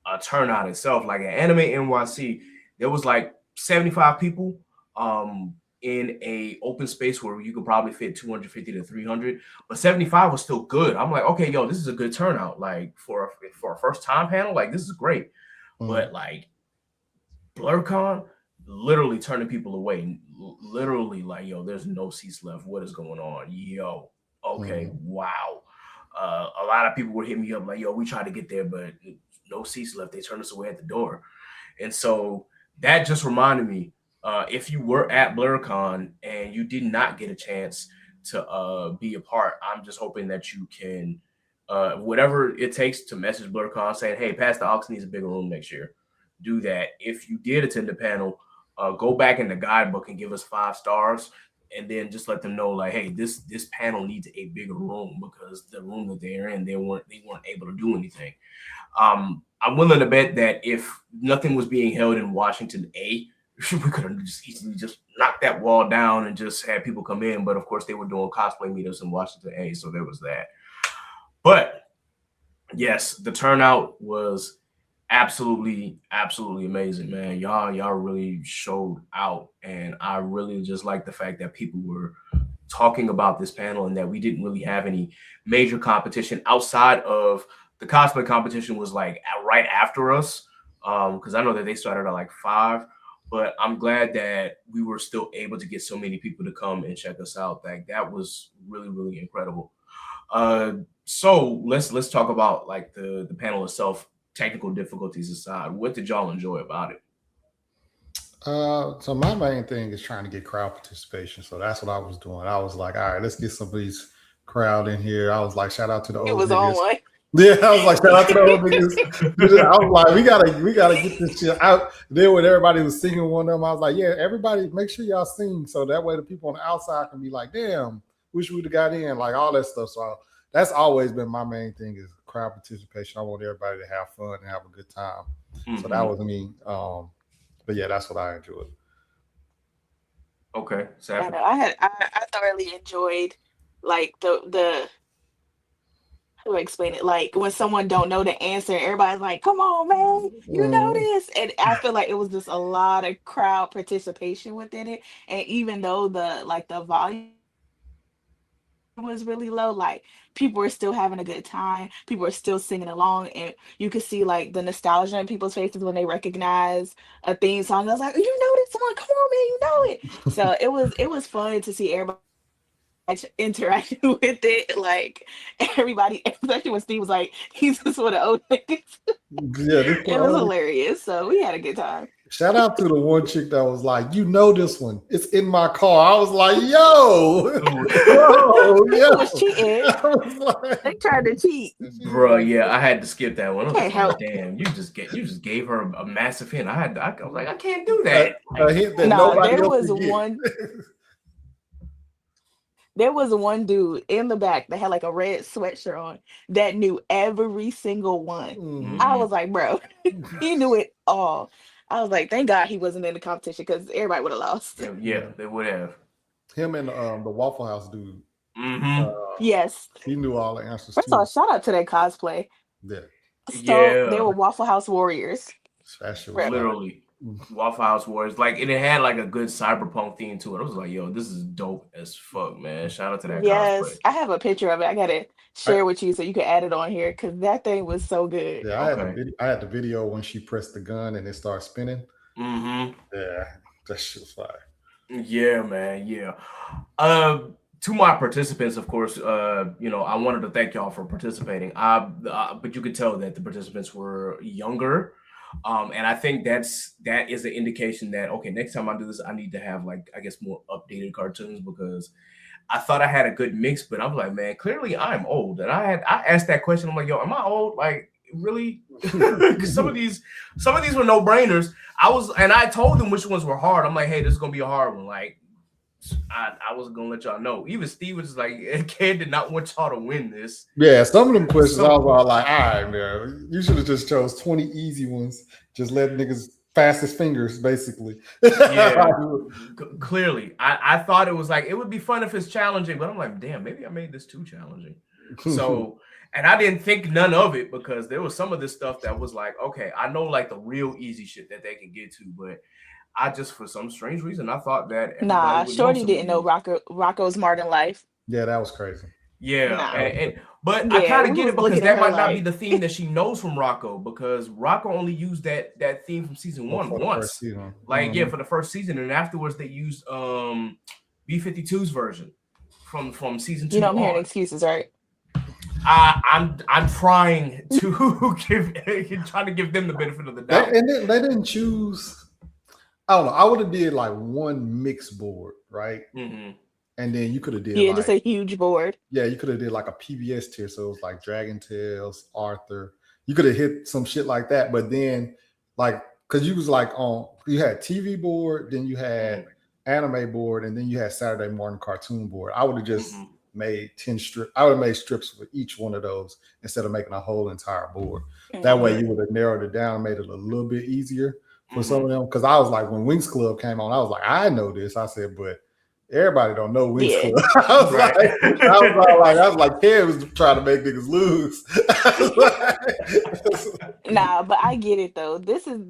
[SPEAKER 1] a turnout itself. Like at Anime NYC, there was like 75 people in a open space where you could probably fit 250 to 300, but 75 was still good. I'm like, okay, yo, this is a good turnout. Like for a first time panel, like this is great. But like Blerdcon, literally turning people away. Literally like, yo, there's no seats left. What is going on? Yo, okay, wow. A lot of people were hitting me up like, yo, we tried to get there, but no seats left. They turned us away at the door. And so that just reminded me, if you were at Blerdcon and you did not get a chance to be a part, I'm just hoping that you can, whatever it takes to message Blerdcon saying, hey, Pastor Ox needs a bigger room next year. Do that. If you did attend the panel, go back in the guidebook and give us 5 stars. And then just let them know, like, hey, this panel needs a bigger room because the room that they're in, they weren't able to do anything. I'm willing to bet that if nothing was being held in Washington A, we could have just easily just knocked that wall down and just had people come in. But of course, they were doing cosplay meetups in Washington A, so there was that. But yes, the turnout was absolutely amazing, man. Y'all really showed out, and I really just like the fact that people were talking about this panel and that we didn't really have any major competition outside of the cosplay competition was like right after us, because I know that they started at like 5, but I'm glad that we were still able to get so many people to come and check us out. Like that was really incredible. So let's talk about like the panel itself. Technical difficulties aside, what did y'all enjoy about it?
[SPEAKER 4] So my main thing is trying to get crowd participation. So that's what I was doing. I was like, all right, let's get somebody's crowd in here. I was like, shout out to the old
[SPEAKER 5] It was
[SPEAKER 4] niggas.
[SPEAKER 5] on one.
[SPEAKER 4] Yeah, I was like, shout out to the old niggas. I was like, we gotta get this shit out. Then when everybody was singing one of them, I was like, yeah, everybody make sure y'all sing. So that way the people on the outside can be like, damn, wish we'd have got in, like all that stuff. So that's always been my main thing is crowd participation. I want everybody to have fun and have a good time. So that was me. But yeah, that's what I enjoyed.
[SPEAKER 1] Okay,
[SPEAKER 5] I thoroughly enjoyed like the how do I explain it? Like when someone don't know the answer, everybody's like, "Come on, man, you know this." And I feel like it was just a lot of crowd participation within it. And even though the volume was really low, like people were still having a good time, people were still singing along, and you could see like the nostalgia in people's faces when they recognize a theme song. I was like, you know this one, come on, man, you know it. So it was fun to see everybody interacting with it, like everybody, especially when Steve was like, he's just one of the old niggas.
[SPEAKER 4] Yeah,
[SPEAKER 5] It was hilarious. So we had a good time.
[SPEAKER 4] Shout out to the one chick that was like, you know this one. It's in my car. I was like, yo.
[SPEAKER 5] It was cheating.
[SPEAKER 4] Was like,
[SPEAKER 5] they tried to cheat.
[SPEAKER 1] Bro, yeah, I had to skip that one. I was
[SPEAKER 5] Can't help.
[SPEAKER 1] Damn, you just gave her a massive hint. I was like, I can't do that.
[SPEAKER 4] A hint that
[SPEAKER 5] No,
[SPEAKER 4] nobody
[SPEAKER 5] there
[SPEAKER 4] else
[SPEAKER 5] was
[SPEAKER 4] could get.
[SPEAKER 5] one. There was one dude in the back that had like a red sweatshirt on that knew every single one. I was like, bro, he knew it all. I was like, thank God he wasn't in the competition because everybody would have lost.
[SPEAKER 1] Yeah, they would have.
[SPEAKER 4] Him and the Waffle House dude.
[SPEAKER 5] Yes.
[SPEAKER 4] He knew all the answers.
[SPEAKER 5] First of all, shout out to that cosplay.
[SPEAKER 4] Yeah.
[SPEAKER 5] So they were Waffle House warriors.
[SPEAKER 1] Literally. Waffle House Warriors. Like, and it had like a good cyberpunk theme to it. I was like, yo, this is dope as fuck, man. Shout out to that cosplay.
[SPEAKER 5] I have a picture of it. I gotta share with you so you can add it on here because that thing was so good.
[SPEAKER 4] Yeah, I had the video when she pressed the gun and it started spinning. Yeah, that shit was fire.
[SPEAKER 1] Yeah, man. Yeah. To my participants, of course, I wanted to thank y'all for participating. But you could tell that the participants were younger. And I think that is an indication that, okay, next time I do this, I need to have like, I guess, more updated cartoons, because I thought I had a good mix, but I'm like, man, clearly I'm old. And I asked that question. I'm like, yo, am I old? Like, really? Because some of these were no brainers. I told them which ones were hard. I'm like, hey, this is gonna be a hard one. Like, I wasn't gonna let y'all know. Even Steve was like, Ken did not want y'all to win this.
[SPEAKER 4] Yeah, some of them questions I was all like, all right, man, you should have just chose 20 easy ones. Just let niggas fastest fingers, basically.
[SPEAKER 1] Yeah, clearly. I thought it was like, it would be fun if it's challenging, but I'm like, damn, maybe I made this too challenging. So, and I didn't think none of it, because there was some of this stuff that was like, okay, I know like the real easy shit that they can get to, but I just, for some strange reason, I thought that
[SPEAKER 5] Nah,
[SPEAKER 1] would
[SPEAKER 5] Shorty
[SPEAKER 1] know
[SPEAKER 5] didn't know Rocco's Modern Life.
[SPEAKER 4] Yeah, that was crazy.
[SPEAKER 1] Yeah,
[SPEAKER 5] Nah.
[SPEAKER 1] but
[SPEAKER 5] Yeah,
[SPEAKER 1] I kind of
[SPEAKER 5] we
[SPEAKER 1] get
[SPEAKER 5] was
[SPEAKER 1] it, because
[SPEAKER 5] looking
[SPEAKER 1] that
[SPEAKER 5] at her
[SPEAKER 1] might not be
[SPEAKER 5] like-
[SPEAKER 1] the theme that she knows from Rocco, because Rocco only used that theme from season one once. Like, yeah, for the first season, and afterwards they used B-52's version from season 2.
[SPEAKER 5] You know, I'm hearing excuses, right?
[SPEAKER 1] I'm trying to give them the benefit of the doubt.
[SPEAKER 4] And they didn't choose. I don't know. I would have did like one mix board, right?
[SPEAKER 1] Mm-hmm.
[SPEAKER 4] And then you could have did
[SPEAKER 5] just a huge board.
[SPEAKER 4] Yeah, you could have did like a PBS tier, so it was like Dragon Tales, Arthur. You could have hit some shit like that, but then like, because you was like you had TV board, then you had anime board, and then you had Saturday morning cartoon board. I would have just made 10 strips. I would have made strips for each one of those instead of making a whole entire board. That way you would have narrowed it down and made it a little bit easier for some of them. Because I was like, when Wings Club came on, I was like, I know this. I said, but everybody don't know Wings Club. I was like, Ken was trying to make niggas lose.
[SPEAKER 5] Nah, but I get it though. This is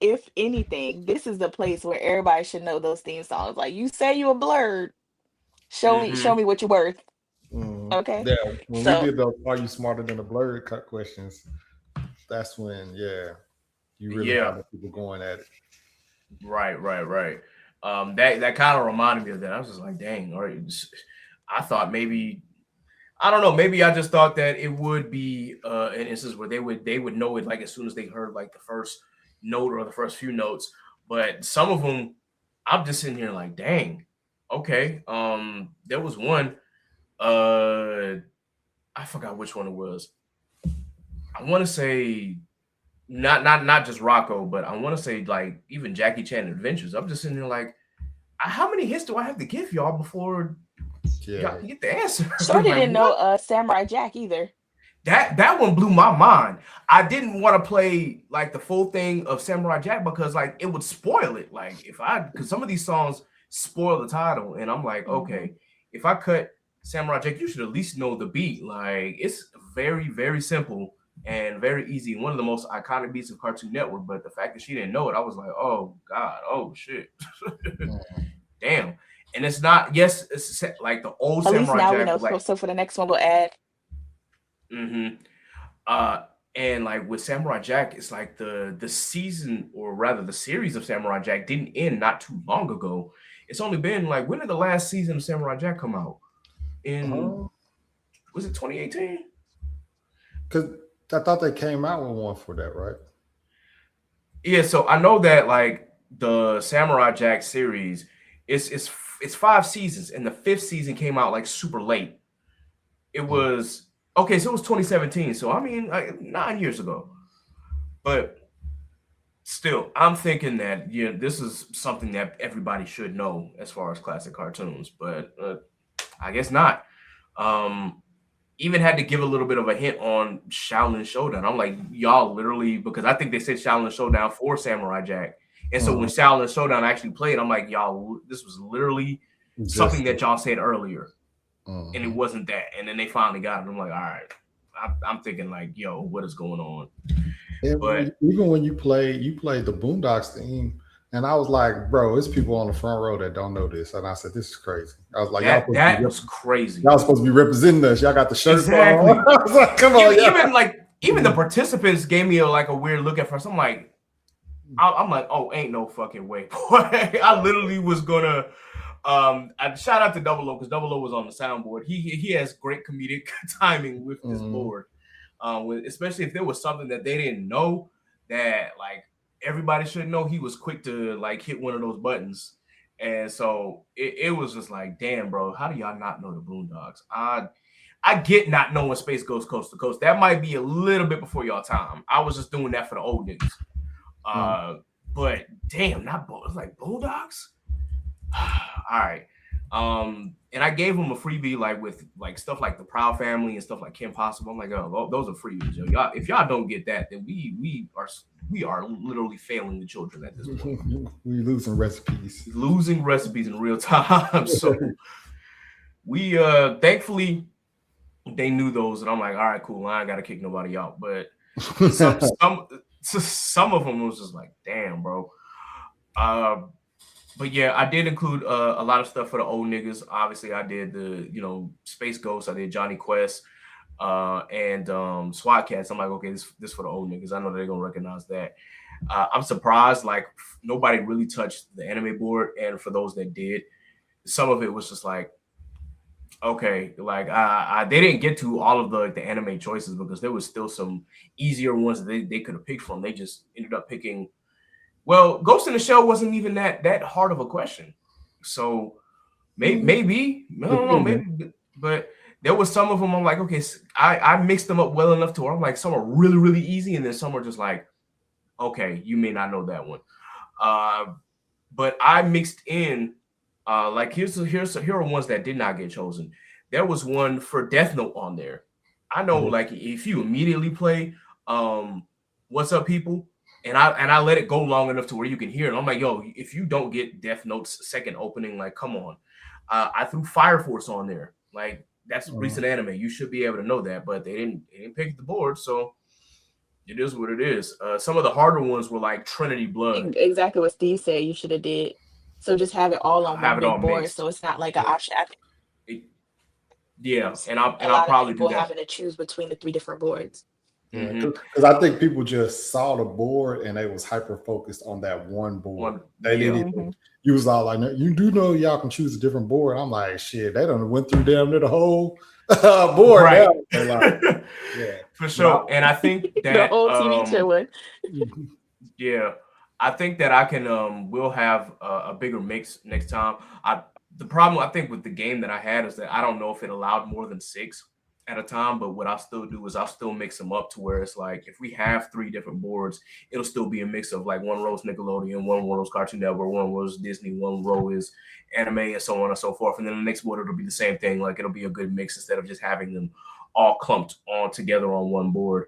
[SPEAKER 5] if anything, this is the place where everybody should know those theme songs. Like, you say you a blerd, show me what you're worth. Okay.
[SPEAKER 4] Yeah, when we did those "Are you smarter than a blerd" cut questions, that's when you really had people going at it.
[SPEAKER 1] Right. That kind of reminded me of that. I was just like, dang, all right. I thought maybe, I don't know, maybe I just thought that it would be an instance where they would know it like as soon as they heard like the first note or the first few notes. But some of them, I'm just sitting here like, dang, okay. There was one, I forgot which one it was. I want to say not just Rocco, but I want to say like even Jackie Chan Adventures. I'm just sitting there like, how many hits do I have to give y'all before y'all can get the answer?
[SPEAKER 5] Shorty didn't know Samurai Jack either.
[SPEAKER 1] That one blew my mind. I didn't want to play like the full thing of Samurai Jack because like it would spoil it. Like because some of these songs spoil the title, and I'm like, okay, if I cut Samurai Jack, you should at least know the beat. Like, it's very, very simple and very easy. One of the most iconic beats of Cartoon Network. But the fact that she didn't know it, I was like, oh God, oh shit, damn. And it's not, yes, it's like the old
[SPEAKER 5] At
[SPEAKER 1] Samurai
[SPEAKER 5] least now
[SPEAKER 1] Jack.
[SPEAKER 5] we know.
[SPEAKER 1] Like,
[SPEAKER 5] so for the next one, we'll add.
[SPEAKER 1] And like with Samurai Jack, it's like the season, or rather the series of Samurai Jack didn't end not too long ago. It's only been like, when did the last season of Samurai Jack come out? Was it 2018?
[SPEAKER 4] Because I thought they came out with one for that, right?
[SPEAKER 1] Yeah, so I know that like the Samurai Jack series, it's 5 seasons, and the 5th season came out like super late. It was okay, so it was 2017. So I mean, like 9 years ago. But still, I'm thinking that this is something that everybody should know as far as classic cartoons, but I guess not. Even had to give a little bit of a hint on Shaolin Showdown. I'm like, y'all literally, because I think they said Shaolin Showdown for Samurai Jack. And so when Shaolin Showdown actually played, I'm like, y'all, this was literally something that y'all said earlier. And it wasn't that. And then they finally got it. I'm like, all right. I'm thinking like, yo, what is going on? But
[SPEAKER 4] even when you played the Boondocks theme, and I was like, bro, it's people on the front row that don't know this. And I said, this is crazy. I was like,
[SPEAKER 1] that was crazy.
[SPEAKER 4] Y'all supposed to be representing us. Y'all got the shirts
[SPEAKER 1] exactly.
[SPEAKER 4] on. I was like, come on.
[SPEAKER 1] Even the participants gave me a weird look at first. I'm like, oh, ain't no fucking way. I literally was gonna I shout out to Double O, because Double O was on the soundboard. He has great comedic timing with this board. Especially if there was something that they didn't know that like everybody should know he was quick to like hit one of those buttons. And so it was just like, damn, bro, how do y'all not know the Boondocks? I get not knowing Space Ghost Coast to Coast. That might be a little bit before y'all time. I was just doing that for the old niggas. But damn, it's like Boondocks. All right. And I gave them a freebie like with like stuff like the Proud Family and stuff like Kim Possible. I'm like, oh, those are freebies, yo. Y'all, if y'all don't get that, then we are literally failing the children at this point.
[SPEAKER 4] We losing recipes.
[SPEAKER 1] Losing recipes in real time. So we thankfully they knew those, and I'm like, all right, cool. I ain't gotta kick nobody out. But some of them was just like, damn, bro. But yeah, I did include a lot of stuff for the old niggas. Obviously, I did the Space Ghost. I did Johnny Quest and SWAT Cats. I'm like, okay, this for the old niggas. I know they're gonna recognize that. I'm surprised like nobody really touched the anime board, and for those that did, some of it was just like, okay, like they didn't get to all of the anime choices because there was still some easier ones that they could have picked from. They just ended up picking. Well, Ghost in the Shell wasn't even that hard of a question. So maybe I don't know, maybe, but there was some of them I'm like, okay, I mixed them up well enough to where I'm like, some are really, really easy, and then some are just like, okay, you may not know that one. But I mixed in like here are ones that did not get chosen. There was one for Death Note on there. I know, like if you immediately play What's Up People, and I let it go long enough to where you can hear it. I'm like, yo, if you don't get Death Note's second opening, like, come on. I threw Fire Force on there. Like, that's recent anime. You should be able to know that, but they didn't pick the board, so it is what it is. Some of the harder ones were like Trinity Blood.
[SPEAKER 5] Exactly what Steve said you should have did. So just have it all on one big board, so it's not like an option.
[SPEAKER 1] Yeah, and I'll probably do that.
[SPEAKER 5] Having to choose between the 3 different boards.
[SPEAKER 4] Because I think people just saw the board and they was hyper focused on that one board. They didn't even, you was all like, you do know y'all can choose a different board. I'm like, shit, they done went through damn near the whole board.
[SPEAKER 1] Right.
[SPEAKER 4] Like, yeah,
[SPEAKER 1] for sure. And I think that
[SPEAKER 5] the whole TV show one.
[SPEAKER 1] Yeah, I think that I can we'll have a bigger mix next time. The problem I think with the game that I had is that I don't know if it allowed more than 6 at a time, but what I'll still do is I'll still mix them up to where it's like if we have 3 different boards, it'll still be a mix of like 1 row is Nickelodeon, 1 row is Cartoon Network, 1 row is Disney, 1 row is anime, and so on and so forth. And then the next board it'll be the same thing. Like it'll be a good mix instead of just having them all clumped on together on one board.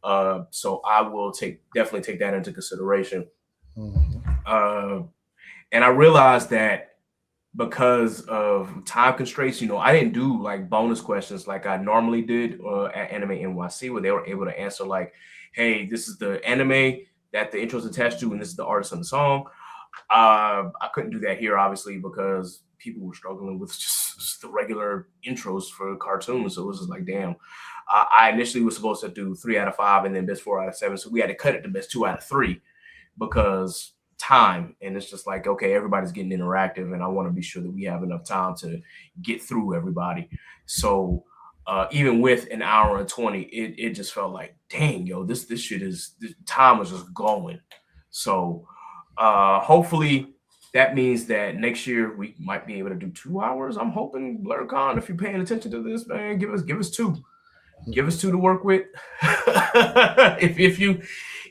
[SPEAKER 1] So I will definitely take that into consideration. And I realized that because of time constraints, I didn't do like bonus questions like I normally did at Anime NYC, where they were able to answer like, hey, this is the anime that the intro is attached to, and this is the artist and the song. I couldn't do that here, obviously, because people were struggling with just the regular intros for cartoons. So it was just like, damn. I initially was supposed to do 3 out of 5 and then best 4 out of 7. So we had to cut it to best 2 out of 3 because time. And it's just like, okay, everybody's getting interactive, and I want to be sure that we have enough time to get through everybody. So even with an hour and 20, it just felt like, dang, yo, this shit is, this time was just going. So hopefully that means that next year we might be able to do 2 hours. I'm hoping, Blerdcon, if you're paying attention to this, man, give us 2. Give us 2 to work with.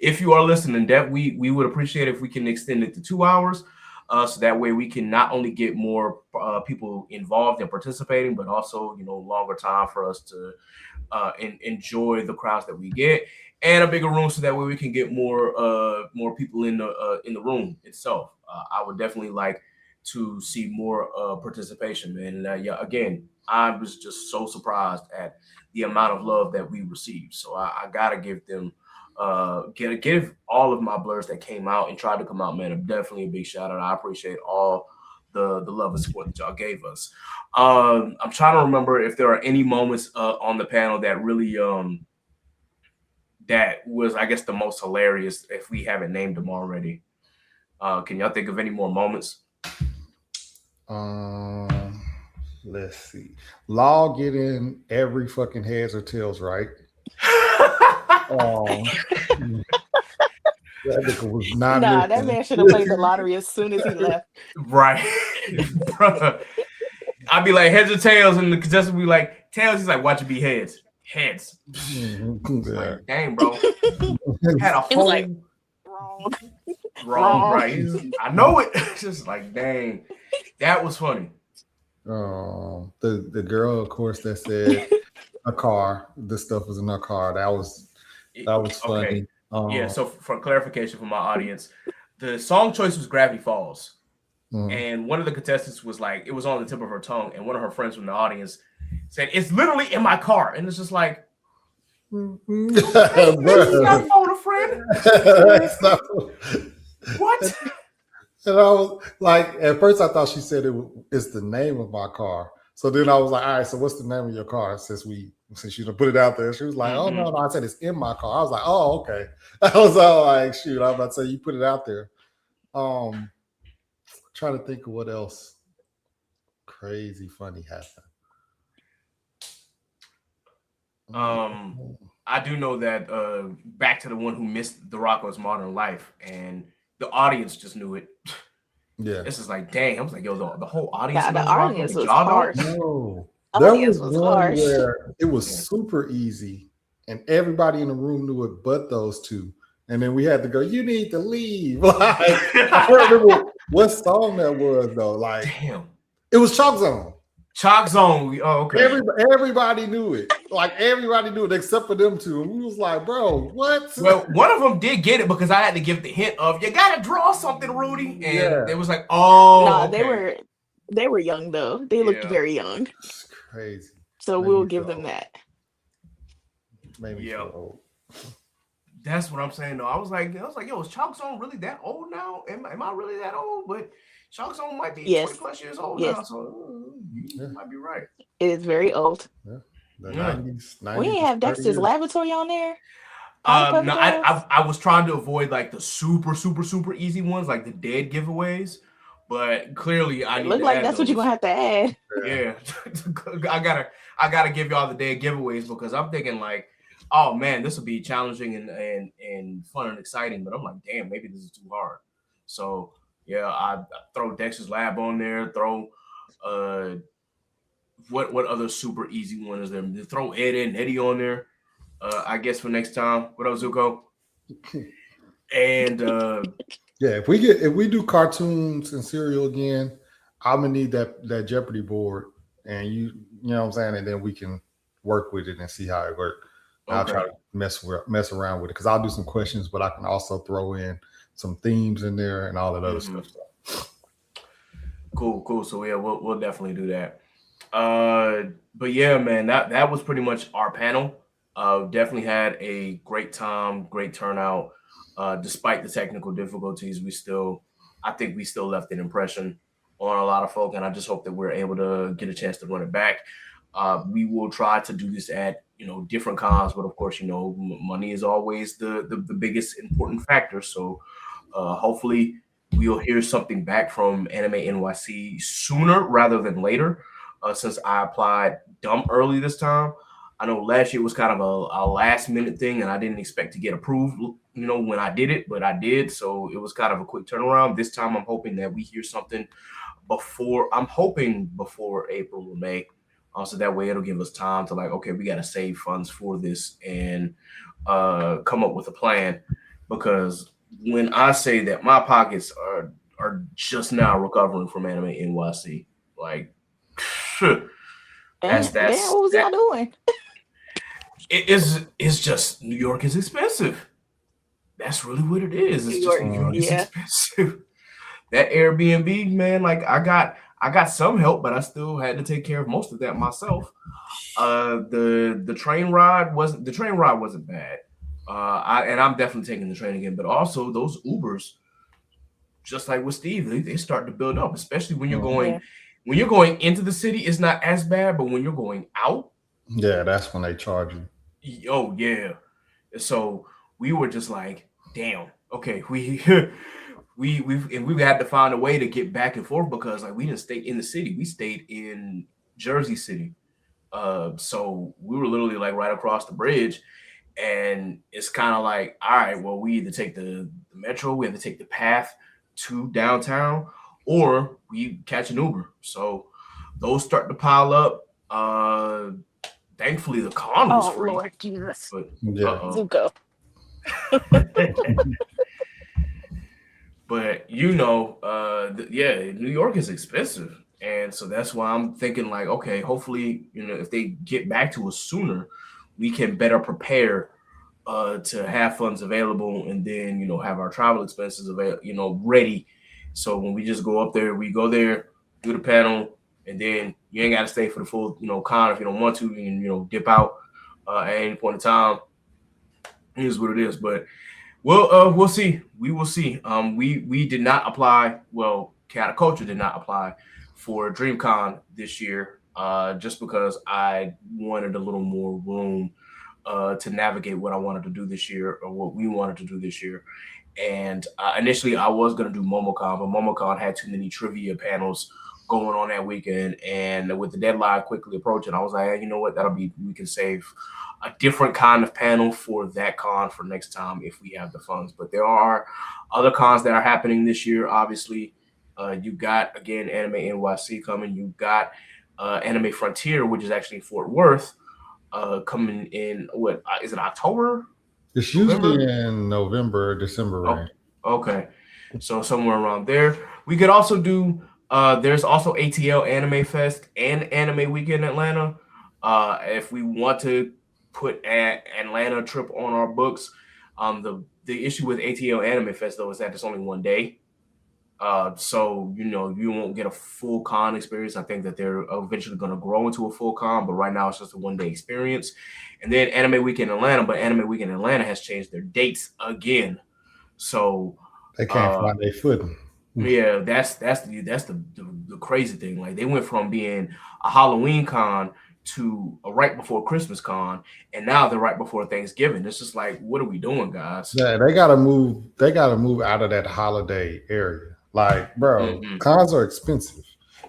[SPEAKER 1] If you are listening, that we would appreciate if we can extend it to 2 hours. So that way we can not only get more people involved and participating, but also, longer time for us to enjoy the crowds that we get, and a bigger room so that way we can get more people in the room itself. I would definitely like to see more participation, man. And yeah, again, I was just so surprised at the amount of love that we received. So I gotta give them give all of my blurs that came out and tried to come out, man, definitely a big shout out. I appreciate all the love and support that y'all gave us. I'm trying to remember if there are any moments on the panel that really that was, I guess, the most hilarious, if we haven't named them already. Can y'all think of any more moments?
[SPEAKER 4] Let's see. Law getting every fucking heads or tails right. That nigga was not
[SPEAKER 5] Nah, that
[SPEAKER 4] listening.
[SPEAKER 5] man should have played the lottery as soon as he left.
[SPEAKER 1] Right. Bruh. I'd be like heads or tails, and the contestant would be like tails. He's like, watch it be heads. Heads.
[SPEAKER 4] Mhm. Yeah.
[SPEAKER 1] Like, dang, bro. Had a
[SPEAKER 5] He was
[SPEAKER 1] whole
[SPEAKER 5] like, wrong.
[SPEAKER 1] wrong, right? I know it. Just like, dang. That was funny.
[SPEAKER 4] The girl, of course, that said a car. This stuff was in her car. That was funny.
[SPEAKER 1] Okay. Yeah, so for clarification for my audience, the song choice was Gravity Falls. And one of the contestants was like, it was on the tip of her tongue, and one of her friends from the audience said, it's literally in my car. And it's just like, it's not phone a friend. What?
[SPEAKER 4] And I was like, at first I thought she said it's the name of my car. So then I was like, all right, so what's the name of your car? Since you done put it out there. She was like, oh no, I said it's in my car. I was like, oh, okay. I was all like, shoot, I was about to say you put it out there. Trying to think of what else crazy funny happened.
[SPEAKER 1] I do know that back to the one who missed the Rocco's Modern Life, and the audience just knew it.
[SPEAKER 4] Yeah,
[SPEAKER 1] this is like, dang. I was like, yo, the whole audience.
[SPEAKER 5] Yeah, the
[SPEAKER 1] knows
[SPEAKER 5] audience
[SPEAKER 1] Rocco,
[SPEAKER 5] was
[SPEAKER 1] y'all
[SPEAKER 5] harsh.
[SPEAKER 1] don't?
[SPEAKER 4] no,
[SPEAKER 5] There
[SPEAKER 4] was
[SPEAKER 5] was
[SPEAKER 4] one
[SPEAKER 5] harsh.
[SPEAKER 4] where it was super easy, and everybody in the room knew it, but those two. And then we had to go. You need to leave. Like, I don't remember what song that was though. Like,
[SPEAKER 1] Damn.
[SPEAKER 4] It was Chalk Zone.
[SPEAKER 1] Chalk Zone. Oh, okay.
[SPEAKER 4] Everybody knew it. Like everybody knew it except for them two. And we was like, bro, what?
[SPEAKER 1] Well, one of them did get it because I had to give the hint of you gotta draw something, Rudy. And it was like, oh,
[SPEAKER 5] nah,
[SPEAKER 1] okay.
[SPEAKER 5] they were young though. They looked very young.
[SPEAKER 4] It's crazy.
[SPEAKER 5] So we'll give them that.
[SPEAKER 4] Maybe so old.
[SPEAKER 1] That's what I'm saying though. I was like, yo, is Chalk Zone really that old now? Am I really that old? But Chalk Zone might be 20 plus years old now, so you might be right.
[SPEAKER 5] It is very old.
[SPEAKER 4] Yeah. The 90s,
[SPEAKER 5] we didn't have Dexter's Laboratory on there.
[SPEAKER 1] No, I was trying to avoid like the super easy ones, like the dead giveaways. But clearly, I need
[SPEAKER 5] look
[SPEAKER 1] to
[SPEAKER 5] like
[SPEAKER 1] add
[SPEAKER 5] that's
[SPEAKER 1] those.
[SPEAKER 5] what you're gonna have to add.
[SPEAKER 1] Yeah, I gotta give y'all the dead giveaways because I'm thinking like, oh man, this will be challenging and fun and exciting. But I'm like, damn, maybe this is too hard. So yeah, I throw Dexter's Lab on there. Throw what other super easy one is there? Throw Ed and Eddie on there. I guess for next time. What else, Zuko? And
[SPEAKER 4] yeah, if we do cartoons and cereal again, I'm gonna need that Jeopardy board, and you know what I'm saying, and then we can work with it and see how it works. Okay. I'll try to mess around with it because I'll do some questions, but I can also throw in some themes in there and all that other stuff.
[SPEAKER 1] Cool. So yeah, we'll definitely do that. But yeah, man, that was pretty much our panel. Definitely had a great time, great turnout. Despite the technical difficulties, I think we still left an impression on a lot of folk, and I just hope that we're able to get a chance to run it back. We will try to do this at different cons, but of course, money is always the biggest important factor. So hopefully we'll hear something back from Anime NYC sooner rather than later, since I applied dumb early this time. I know last year was kind of a last minute thing, and I didn't expect to get approved, when I did it, but I did. So it was kind of a quick turnaround. This time I'm hoping that we hear something before April or May. So that way it'll give us time to okay, we got to save funds for this and come up with a plan. Because when I say that my pockets are just now recovering from Anime NYC,
[SPEAKER 5] that's what was y'all doing?
[SPEAKER 1] It's just New York is expensive. That's really what it is. It's just New York is expensive. That Airbnb, man, I got some help, but I still had to take care of most of that myself. The train ride wasn't bad. I'm definitely taking the train again, but also those Ubers, just like with Steve, they start to build up, especially when you're going into the city, it's not as bad, but when you're going out,
[SPEAKER 4] yeah, that's when they charge you.
[SPEAKER 1] Oh yeah. So we were just like, damn, okay, we had to find a way to get back and forth because we didn't stay in the city. We stayed in Jersey City. So we were literally right across the bridge. And it's kind of like, all right, well, we either take the metro, we have to take the path to downtown, or we catch an Uber. So those start to pile up. Thankfully, the con was free.
[SPEAKER 5] Lord Jesus.
[SPEAKER 1] But
[SPEAKER 4] Yeah.
[SPEAKER 5] Zuko.
[SPEAKER 1] but New York is expensive, and so that's why I'm thinking like, okay, hopefully, if they get back to us sooner, we can better prepare to have funds available, and then have our travel expenses ready. So when we just go up there, we go there, do the panel, and then you ain't got to stay for the full con if you don't want to. You can dip out at any point in time. Here's what it is, but we'll see. We will see. We did not apply. Well, Khaotic Kulture did not apply for DreamCon this year, just because I wanted a little more room to navigate what I wanted to do this year, or what we wanted to do this year. And initially, I was going to do MomoCon, but MomoCon had too many trivia panels going on that weekend, and with the deadline quickly approaching, I was like, hey, you know what? We can save a different kind of panel for that con for next time if we have the funds. But there are other cons that are happening this year. Obviously, you got, again, Anime NYC coming. You got Anime Frontier, which is actually in Fort Worth, coming in, what is it, October?
[SPEAKER 4] It's usually in November, December range.
[SPEAKER 1] Okay, so somewhere around there. We could also do. There's also ATL Anime Fest and Anime Weekend Atlanta. If we want to put an Atlanta trip on our books, the issue with ATL Anime Fest though is that it's only one day. So you won't get a full con experience. I think that they're eventually going to grow into a full con, but right now it's just a one-day experience. And then Anime Weekend Atlanta, but Anime Weekend Atlanta has changed their dates again, so
[SPEAKER 4] they can't find their footing.
[SPEAKER 1] Yeah, that's the crazy thing. Like, they went from being a Halloween con to a right before Christmas con, and now they're right before Thanksgiving. It's just like, what are we doing, guys?
[SPEAKER 4] Yeah, they gotta move. They gotta move out of that holiday area. Like, bro, cons are expensive,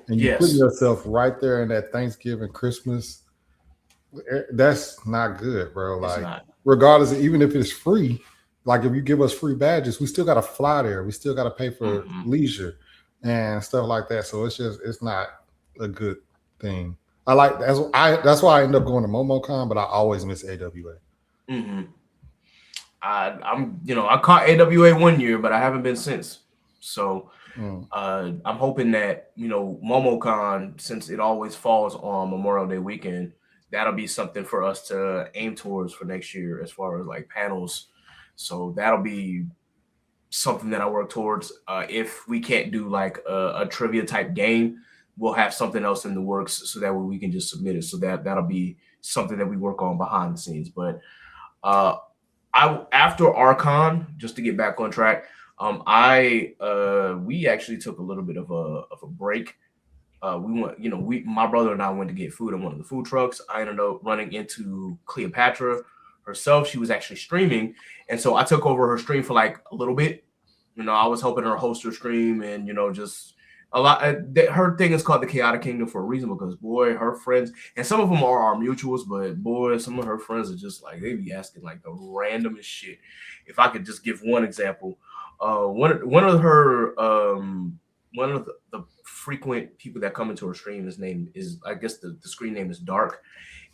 [SPEAKER 4] and you put yourself right there in that Thanksgiving, Christmas. That's not good, bro. Like, regardless, even if it's free. Like, if you give us free badges, we still got to fly there. We still got to pay for leisure and stuff like that. So it's not a good thing. That's why I end up going to MomoCon, but I always miss AWA.
[SPEAKER 1] I caught AWA one year, but I haven't been since. So I'm hoping that MomoCon, since it always falls on Memorial Day weekend, that'll be something for us to aim towards for next year as far as like panels. So that'll be something that I work towards. If we can't do like a trivia type game, we'll have something else in the works so that way we can just submit it. So that'll be something that we work on behind the scenes. But after Archon, just to get back on track, we actually took a little bit of a break. We went, my brother and I went to get food in one of the food trucks. I ended up running into Cleopatra herself. She was actually streaming, and so I took over her stream for like a little bit. I was helping her host her stream, and just a lot. Her thing is called the Khaotic Kingdom for a reason, because boy, her friends, and some of them are our mutuals, but boy, some of her friends are just like, they be asking like the randomest shit. If I could just give one example, one of the frequent people that come into her stream, his name is, I guess the screen name is Dark.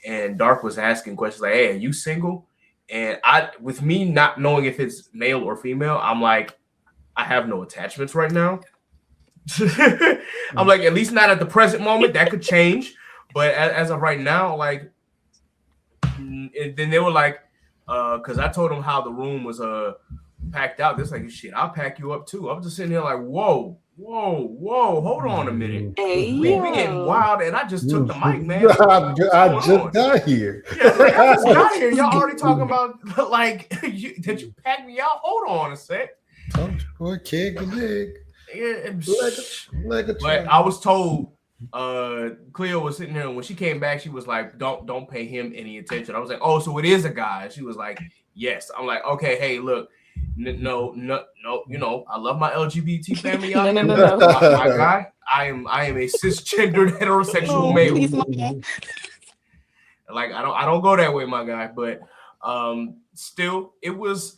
[SPEAKER 1] And Dark was asking questions like, hey, are you single? And with me not knowing if it's male or female, I'm like, I have no attachments right now. I'm like, at least not at the present moment. That could change. But as of right now, like, then they were like, because I told them how the room was packed out. They're like, shit, I'll pack you up too. I'm just sitting here like, whoa, hold on a minute.
[SPEAKER 5] Hey,
[SPEAKER 1] we getting wild, and I just took the mic, man.
[SPEAKER 4] I just got here.
[SPEAKER 1] Yeah, like, I just got here. Y'all already talking about like did you pack me out? Hold on a sec.
[SPEAKER 4] Boy, keg a leg.
[SPEAKER 1] Yeah,
[SPEAKER 4] But
[SPEAKER 1] I was told Cleo was sitting there, and when she came back, she was like, don't pay him any attention. I was like, oh, so it is a guy. She was like, yes. I'm like, okay, hey, look. No, I love my LGBT family.
[SPEAKER 5] No.
[SPEAKER 1] My guy, I am a cisgendered heterosexual male.
[SPEAKER 5] Please,
[SPEAKER 1] Like, I don't go that way, my guy. But Still, it was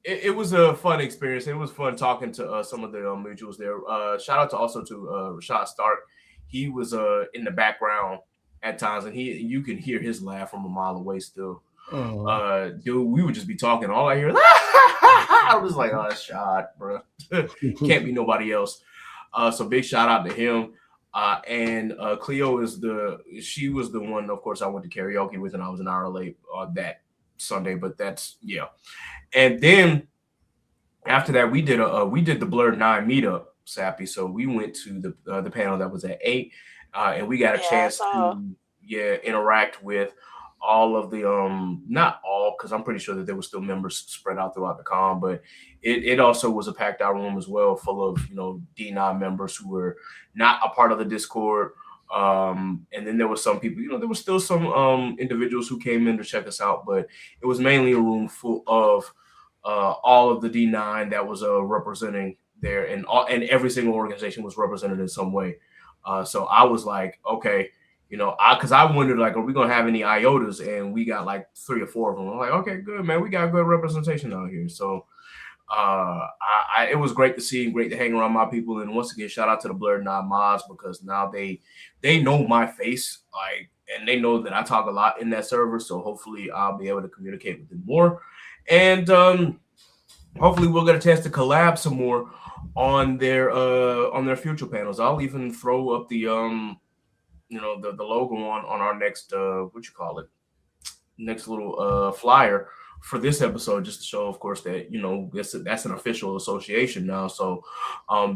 [SPEAKER 1] a fun experience. It was fun talking to some of the mutuals there. Shout out to also to Rashad Stark. He was in the background at times, and you can hear his laugh from a mile away still. Dude, we would just be talking. All I hear is I was like, oh, shot, bro. Can't be nobody else. So big shout out to him. And Cleo she was the one, of course, I went to karaoke with, and I was an hour late that Sunday, but that's And then after that, we did the BlerD9 meetup, Sappy. So we went to the panel that was at 8, and we got a chance to interact with all of the not all, because I'm pretty sure that there were still members spread out throughout the con, but it also was a packed out room as well, full of D9 members who were not a part of the Discord. And then there were some people, there were still some individuals who came in to check us out, but it was mainly a room full of all of the D9 that was representing there, and every single organization was represented in some way. So I was like, okay, because I wondered, like, are we gonna have any IOTAs? And we got like 3 or 4 of them. I'm like, okay, good, man, we got good representation out here. So it was great to see and great to hang around my people. And once again, shout out to the BlerD9 mods, because now they know my face, like, and they know that I talk a lot in that server. So hopefully I'll be able to communicate with them more. And hopefully we'll get a chance to collab some more on their future panels. I'll even throw up the the logo on our next next little flyer for this episode, just to show, of course, that that's an official association now. So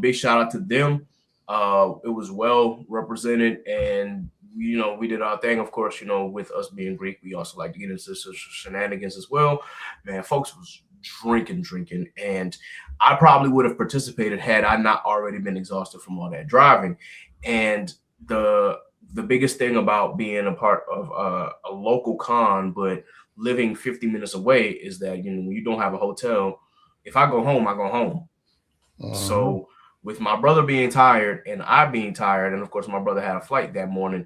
[SPEAKER 1] big shout out to them. It was well represented, and we did our thing. Of course, with us being Greek, we also like to get into shenanigans as well. Man, folks was drinking, and I probably would have participated had I not already been exhausted from all that driving. And the biggest thing about being a part of a local con, but living 50 minutes away, is that when you don't have a hotel, if I go home, I go home. So with my brother being tired and I being tired, and of course my brother had a flight that morning,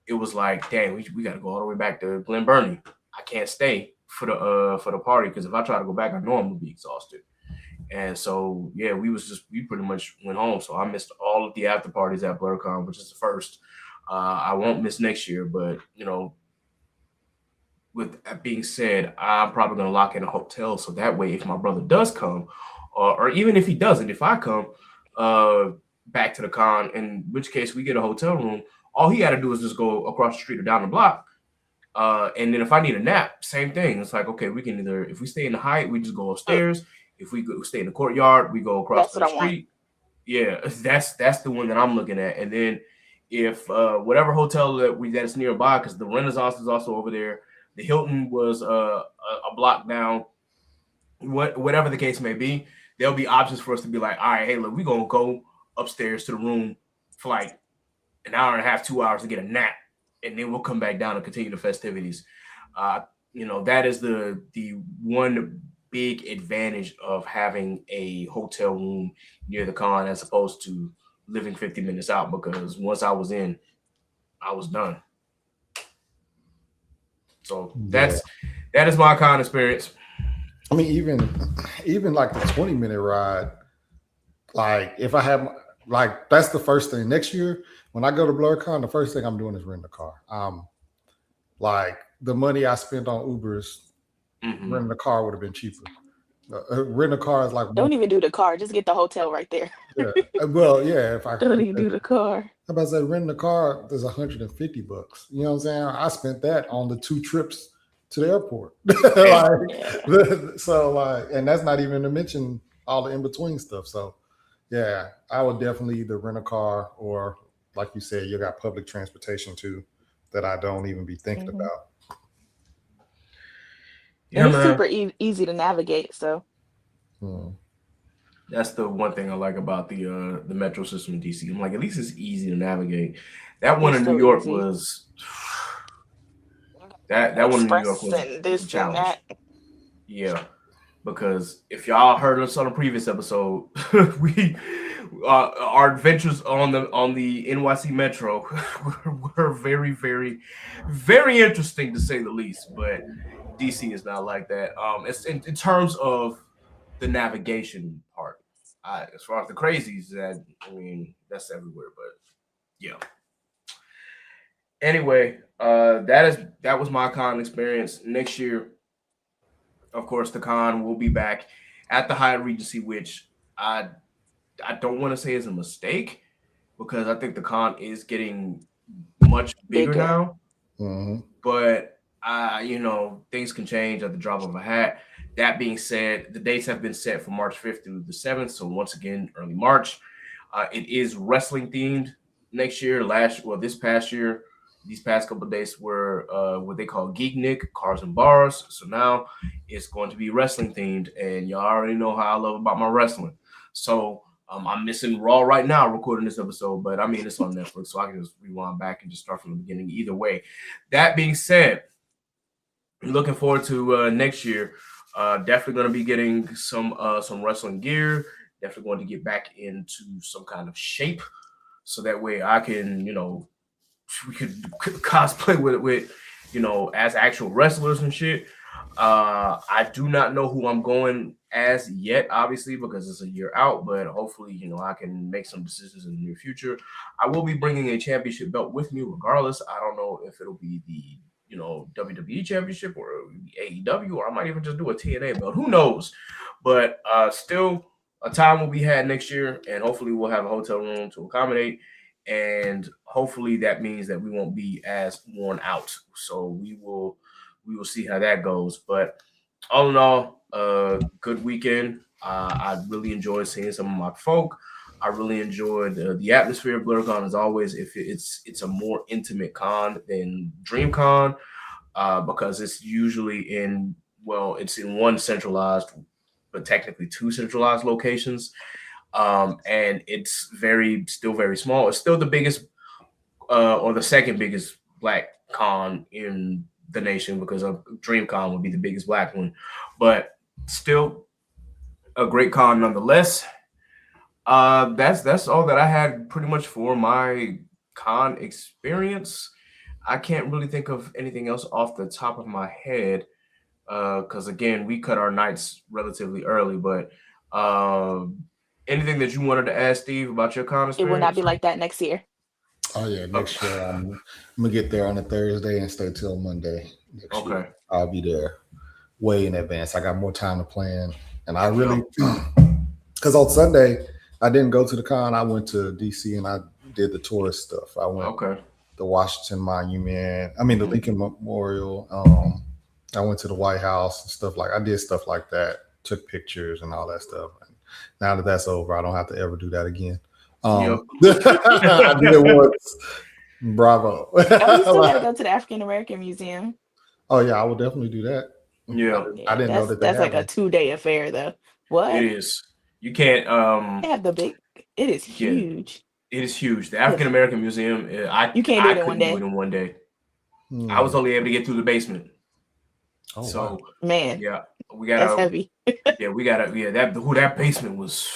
[SPEAKER 1] it was like, dang, we got to go all the way back to Glen Burnie. I can't stay for the party, because if I try to go back, I know I'm gonna be exhausted. And so we pretty much went home. So I missed all of the after parties at Blerdcon, which is the first. I won't miss next year, but with that being said, I'm probably gonna lock in a hotel, so that way, if my brother does come, or even if he doesn't, if I come back to the con, in which case we get a hotel room, all he got to do is just go across the street or down the block. And then if I need a nap, same thing. It's like, okay, we can either, if we stay in the height, we just go upstairs. If we stay in the courtyard, we go across the street. Yeah, that's the one that I'm looking at. And then if whatever hotel that is nearby, because the Renaissance is also over there, the Hilton was a block down. Whatever the case may be, there'll be options for us to be like, all right, hey, look, we're gonna go upstairs to the room for like an hour and a half, 2 hours to get a nap, and then we'll come back down and continue the festivities. That is the one big advantage of having a hotel room near the con, as opposed to living 50 minutes out, because once I was in, I was done. So that is my con experience.
[SPEAKER 4] I mean, even like the 20-minute ride, like if I have, like, that's the first thing. Next year, when I go to Blerdcon, the first thing I'm doing is renting a car. Like the money I spent on Ubers, renting a car would have been cheaper. Renting a car is like,
[SPEAKER 5] don't even do the car, just get the hotel right there.
[SPEAKER 4] Yeah. Well, yeah, if I
[SPEAKER 5] don't even do the car.
[SPEAKER 4] How about that? Renting a car, there's $150. You know what I'm saying? I spent that on the 2 trips to the airport. And that's not even to mention all the in-between stuff. So yeah, I would definitely either rent a car, or like you said, you got public transportation too, that I don't even be thinking about.
[SPEAKER 5] Yeah, it's super easy to navigate. So
[SPEAKER 1] that's the one thing I like about the metro system in DC. I'm like, at least it's easy to navigate. That one in New York was that one in New York was a challenge. Yeah, because if y'all heard us on a previous episode, we our adventures on the NYC Metro were very, very, very interesting, to say the least. But DC is not like that. It's in terms of the navigation part. As far as the crazies, that's everywhere. But yeah. Anyway, that was my con experience. Next year, of course, the con will be back at the Hyatt Regency, which I don't want to say is a mistake because I think the con is getting much bigger now. But things can change at the drop of a hat. That being said, the dates have been set for March 5th through the 7th. So once again, early March. It is wrestling themed next year. This past year, these past couple of days were what they call Geek Nick, Cars and Bars. So now it's going to be wrestling themed, and y'all already know how I love about my wrestling. So I'm missing Raw right now recording this episode, but I mean, it's on Netflix, so I can just rewind back and just start from the beginning either way. That being said, looking forward to next year. Definitely going to be getting some wrestling gear. Definitely going to get back into some kind of shape, so that way I can, we could cosplay with as actual wrestlers and shit. I do not know who I'm going as yet, obviously, because it's a year out, but hopefully, I can make some decisions in the near future. I will be bringing a championship belt with me regardless. I don't know if it'll be the WWE championship or AEW, or I might even just do a TNA belt. Who knows? But still, a time will be had next year, and hopefully we'll have a hotel room to accommodate, and hopefully that means that we won't be as worn out. So we will see how that goes. But all in all, good weekend. I really enjoyed seeing some of my folk. I really enjoyed the atmosphere of Blerdcon as always. If it's a more intimate con than DreamCon, because it's usually it's in one centralized, but technically two centralized locations. And it's still very small. It's still the biggest or the second biggest Black con in the nation, because DreamCon would be the biggest Black one, but still a great con nonetheless. That's all that I had pretty much for my con experience. I can't really think of anything else off the top of my head, because again, we cut our nights relatively early. But anything that you wanted to ask Steve about your con experience?
[SPEAKER 5] It will not be like that next year.
[SPEAKER 4] Oh yeah, next year I'm gonna get there on a Thursday and stay till Monday. Next year. I'll be there way in advance. I got more time to plan, and I really because on Sunday I didn't go to the con. I went to DC and I did the tourist stuff. I went the Washington Monument. I mean the Lincoln Memorial. I went to the White House and stuff I did stuff like that. Took pictures and all that stuff. And now that that's over, I don't have to ever do that again. I did it once. Bravo.
[SPEAKER 5] You still gotta go to the African American Museum.
[SPEAKER 4] Oh yeah, I will definitely do that.
[SPEAKER 1] Yeah,
[SPEAKER 4] I didn't know that.
[SPEAKER 5] That's like a 2-day affair, though. What?
[SPEAKER 1] It is. You can't.
[SPEAKER 5] They have the big. It is huge.
[SPEAKER 1] It is huge. The African American Museum.
[SPEAKER 5] You can't do it in one day.
[SPEAKER 1] Do it in one day. I was only able to get through the basement.
[SPEAKER 4] Oh,
[SPEAKER 1] so
[SPEAKER 4] wow.
[SPEAKER 5] Man,
[SPEAKER 1] yeah, we got.
[SPEAKER 5] That's heavy.
[SPEAKER 1] That basement was.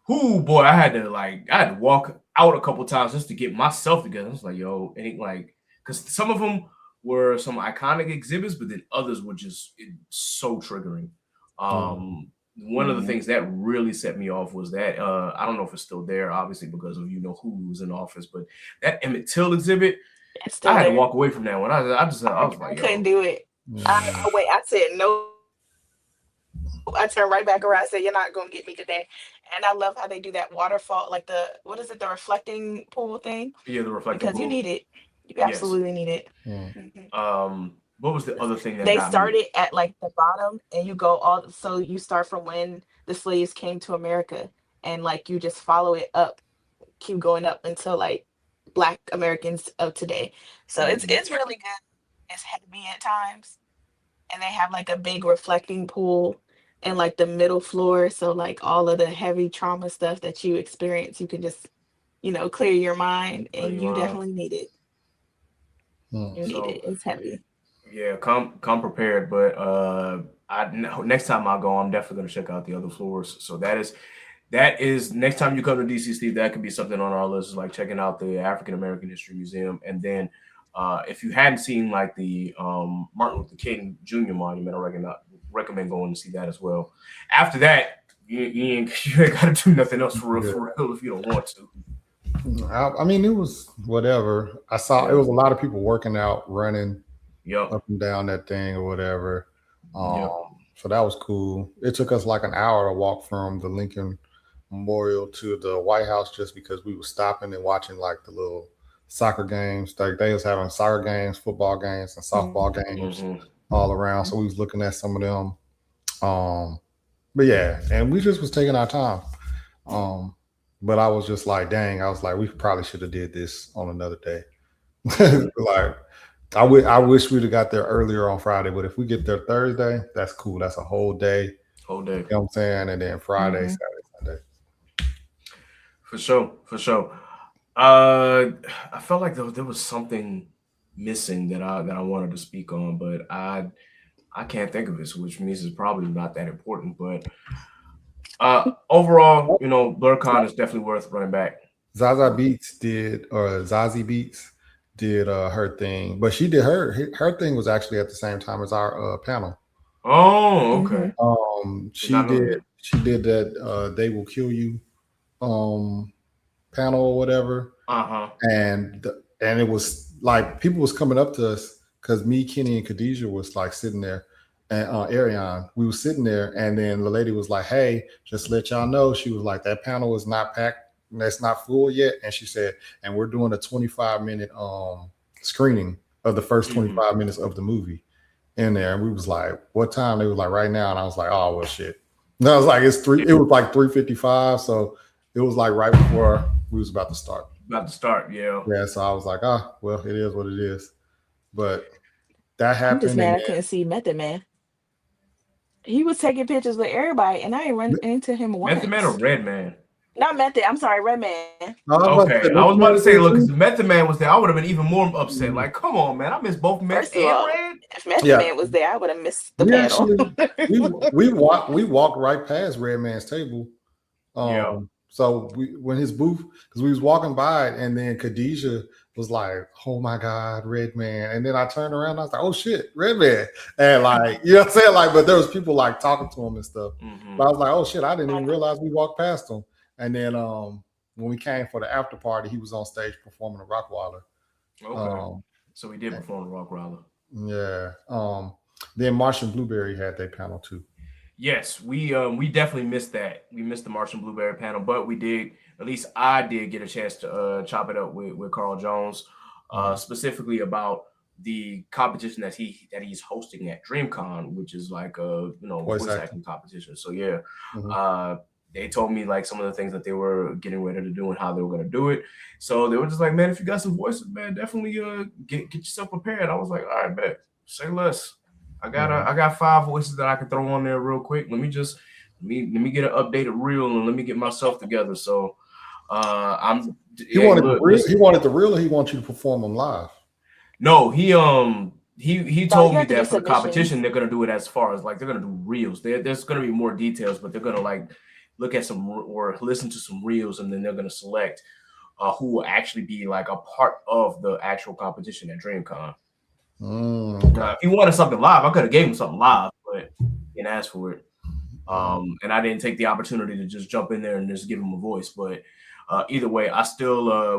[SPEAKER 1] Ooh, boy, I had to walk out a couple times just to get myself together. I was like, yo, it ain't because some of them were some iconic exhibits, but then others were just so triggering. One of the things that really set me off was that I don't know if it's still there, obviously, because of who was in office, but that Emmett Till exhibit, I had to walk away from that one. I was like,
[SPEAKER 5] I couldn't do it. I said no. I turned right back around. I said, "You're not gonna get me today." And I love how they do that waterfall, like the reflecting pool thing.
[SPEAKER 1] Yeah, the reflecting pool.
[SPEAKER 5] Because you need it. You absolutely need it.
[SPEAKER 1] What was the other thing that
[SPEAKER 5] they started at the bottom, and you go so you start from when the slaves came to America, and you just follow it up, keep going up until Black Americans of today. So it's really good. It's heavy at times, and they have a big reflecting pool and the middle floor, so all of the heavy trauma stuff that you experience, you can just clear your mind, and you definitely need it. You need it. It's heavy.
[SPEAKER 1] Yeah, come prepared, but next time I go, I'm definitely gonna check out the other floors. So that is next time you come to DC, Steve, that could be something on our list, checking out the African American History Museum, and then If you hadn't seen like the Martin Luther King Jr. monument, I recommend going to see that as well. After that, you ain't got to do nothing else for real if you don't want to.
[SPEAKER 4] I mean, it was whatever. I saw it was a lot of people working out, running up and down that thing or whatever. So that was cool. It took us like an hour to walk from the Lincoln Memorial to the White House just because we were stopping and watching like the little soccer games. Like they was having soccer games, football games, and softball games all around. So we was looking at some of them. But yeah, and we just was taking our time. But I was just like, dang, I was like, we probably should have did this on another day. Like, I wish we'd have got there earlier on Friday, but if we get there Thursday, that's cool. That's a whole day.
[SPEAKER 1] Whole day.
[SPEAKER 4] You know what I'm saying? And then Friday, Saturday, Sunday.
[SPEAKER 1] For sure. I felt like there was something missing that I wanted to speak on, but I can't think of it, which means it's probably not that important. But overall, Blerdcon is definitely worth running back.
[SPEAKER 4] Zazie Beetz did her thing, but she did her thing was actually at the same time as our panel.
[SPEAKER 1] Oh, okay.
[SPEAKER 4] She did that They Will Kill You panel or whatever. And it was like people was coming up to us because me, Kenny, and Khadijah was like sitting there, and Ariane, we were sitting there, and then the lady was like, "Hey, just to let y'all know," she was like, "that panel is not packed, that's not full yet," and she said, "and we're doing a 25-minute screening of the first 25 minutes of the movie in there." And we was like, "What time?" They was like, "Right now," and I was like, "Oh well, shit." And I was like, it was like 3:55, so it was like right before we was about to start. Yeah. So I was like, well, it is what it is. But that happened.
[SPEAKER 5] I'm just mad I couldn't see Method Man. He was taking pictures with everybody, and I ain't run into him once.
[SPEAKER 1] Method Man or Red Man?
[SPEAKER 5] Not Method. I'm sorry, Red Man.
[SPEAKER 1] Okay, I was about to say, look, if Method Man was there, I would have been even more upset. Like, come on, man, I missed both Method and Red.
[SPEAKER 5] If Method Man was there, I would have missed the panel.
[SPEAKER 4] we walked right past Red Man's table. So when his booth, because we was walking by it, and then Khadijah was like, "Oh my God, Red Man!" And then I turned around, and I was like, "Oh shit, Red Man!" And like, you know what I'm saying? Like, but there was people like talking to him and stuff. But I was like, "Oh shit, I didn't even realize we walked past him." And then when we came for the after party, he was on stage performing a Rockwaller.
[SPEAKER 1] Okay, so he did perform a Rockwaller.
[SPEAKER 4] Yeah. Then Martian Blueberry had that panel too.
[SPEAKER 1] Yes, we definitely missed that. We missed the Martian Blueberry panel, but we did. At least I did get a chance to chop it up with Carl Jones, specifically about the competition that he's hosting at DreamCon, which is like a voice acting competition. So yeah, they told me like some of the things that they were getting ready to do and how they were going to do it. So they were just like, man, if you got some voices, man, definitely get yourself prepared. I was like, all right, bet, say less. I got 5 voices that I can throw on there real quick. Let me get an updated reel and let me get myself together. So he
[SPEAKER 4] wanted the reel, or he wants you to perform them live?
[SPEAKER 1] No, he told me that for the competition they're gonna do it as far as like they're gonna do reels. There's gonna be more details, but they're gonna like look at some or listen to some reels, and then they're gonna select who will actually be like a part of the actual competition at DreamCon. If he wanted something live, I could have gave him something live, but he didn't ask for it. And I didn't take the opportunity to just jump in there and just give him a voice. But either way,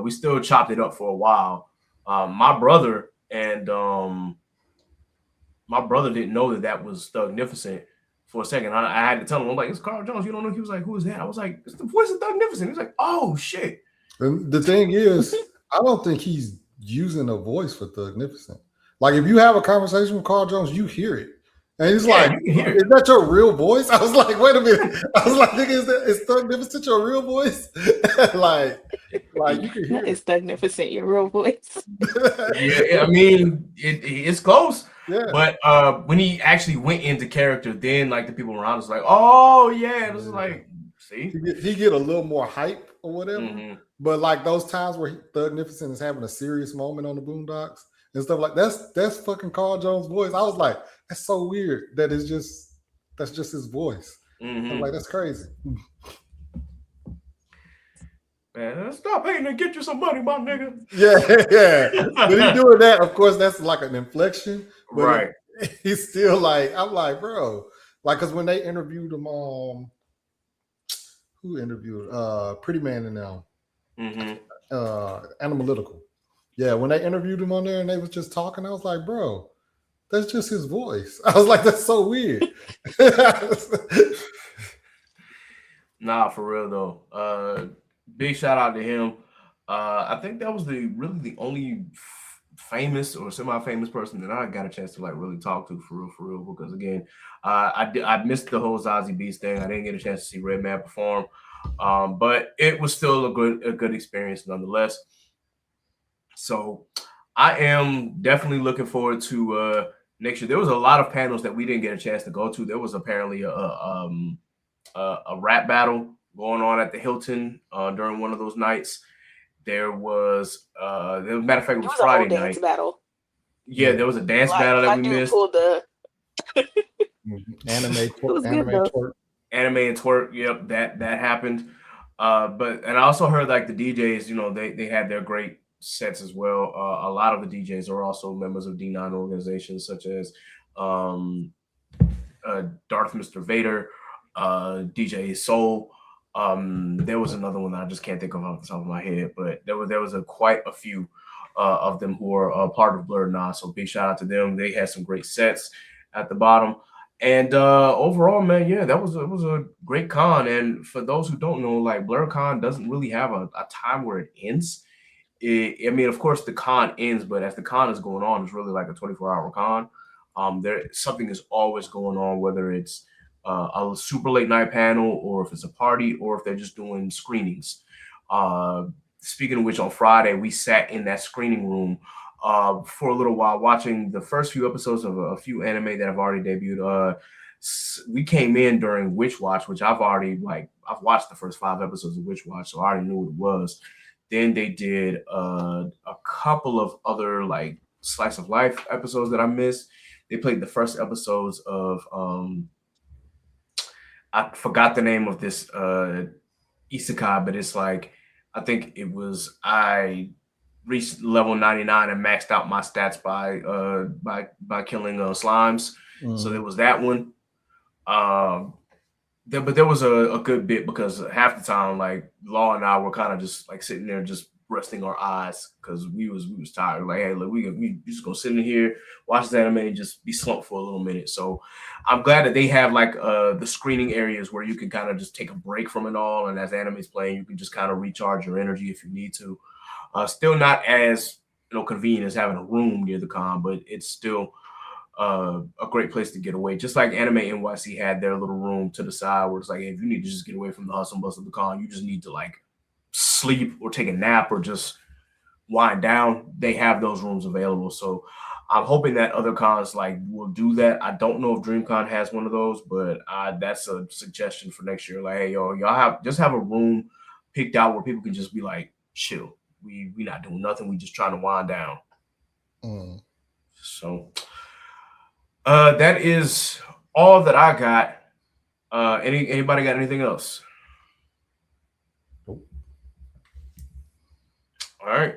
[SPEAKER 1] we still chopped it up for a while. My brother didn't know that was Thugnificent for a second. I had to tell him, I'm like, it's Carl Jones. You don't know? He was like, who is that? I was like, it's the voice of Thugnificent. He was like, oh shit.
[SPEAKER 4] And the thing is, I don't think he's using a voice for Thugnificent. Like if you have a conversation with Carl Jones, you hear it. And he's like, is that your real voice? I was like, wait a minute. I was like, nigga, is Thugnificent your real voice? like you can hear
[SPEAKER 5] it's Thugnificent, your real voice.
[SPEAKER 1] Yeah, I mean, it's close.
[SPEAKER 4] Yeah.
[SPEAKER 1] But when he actually went into character, then like the people around us like, oh yeah, this is like, see,
[SPEAKER 4] he get a little more hype or whatever. But like those times where Thugnificent is having a serious moment on the Boondocks and stuff like that's fucking Carl Jones' voice. I was like, that's so weird that that's just his voice. I'm like, that's crazy.
[SPEAKER 1] Man, stop hating and get you some money, my nigga.
[SPEAKER 4] Yeah. But he doing that, of course, that's like an inflection. But
[SPEAKER 1] Right.
[SPEAKER 4] he's still like, I'm like, bro. Like, because when they interviewed him, who interviewed? Pretty Man and them, Analytical. Yeah, when they interviewed him on there and they was just talking, I was like, bro, that's just his voice. I was like, that's so weird.
[SPEAKER 1] Nah, for real though. Big shout out to him. I think that was really the only famous or semi-famous person that I got a chance to like really talk to for real. Because again, I missed the whole Zazie Beetz thing. I didn't get a chance to see Redman perform, but it was still a good experience nonetheless. So I am definitely looking forward to next year. There was a lot of panels that we didn't get a chance to go to. There was apparently a rap battle going on at the Hilton during one of those nights. There was, matter of fact, it was Friday night.
[SPEAKER 5] Dance battle.
[SPEAKER 1] Yeah, there was a dance battle that we missed.
[SPEAKER 5] Pulled the
[SPEAKER 4] anime twerk.
[SPEAKER 1] Anime and twerk. Yep, that happened. And I also heard like the DJs, you know, they had their great sets as well. A lot of the DJs are also members of D9 organizations, such as Darth Mr. Vader, DJ Soul. There was another one that I just can't think of off the top of my head, but there was quite a few of them who are part of BlerD9. So big shout out to them. They had some great sets at the bottom. And overall, man, yeah, it was a great con. And for those who don't know, like Blerdcon doesn't really have a time where it ends. I mean, of course, the con ends, but as the con is going on, it's really like a 24-hour con. Something is always going on, whether it's a super late night panel, or if it's a party, or if they're just doing screenings. Speaking of which, on Friday, we sat in that screening room for a little while, watching the first few episodes of a few anime that have already debuted. We came in during Witch Watch, which I've watched the first 5 episodes of Witch Watch, so I already knew what it was. Then they did a couple of other like slice of life episodes that I missed. They played the first episodes of I forgot the name of this isekai, but it's like, I think it was, I reached level 99 and maxed out my stats by killing slimes. So there was that one. But there was a good bit, because half the time, like Law and I were kind of just like sitting there just resting our eyes, because we was tired. Like, hey, look, we just gonna sit in here, watch this anime, and just be slumped for a little minute. So I'm glad that they have like the screening areas where you can kind of just take a break from it all, and as anime's playing, you can just kind of recharge your energy if you need to. Still not as convenient as having a room near the con, but it's still a great place to get away. Just like Anime NYC had their little room to the side where it's like, hey, if you need to just get away from the hustle and bustle of the con, you just need to like sleep or take a nap or just wind down, they have those rooms available. So I'm hoping that other cons like will do that. I don't know if DreamCon has one of those, but that's a suggestion for next year. Like, hey, y'all have a room picked out where people can just be like, chill. We not doing nothing. We just trying to wind down. So that is all that I got. Anybody got anything else?
[SPEAKER 4] Nope.
[SPEAKER 1] All right.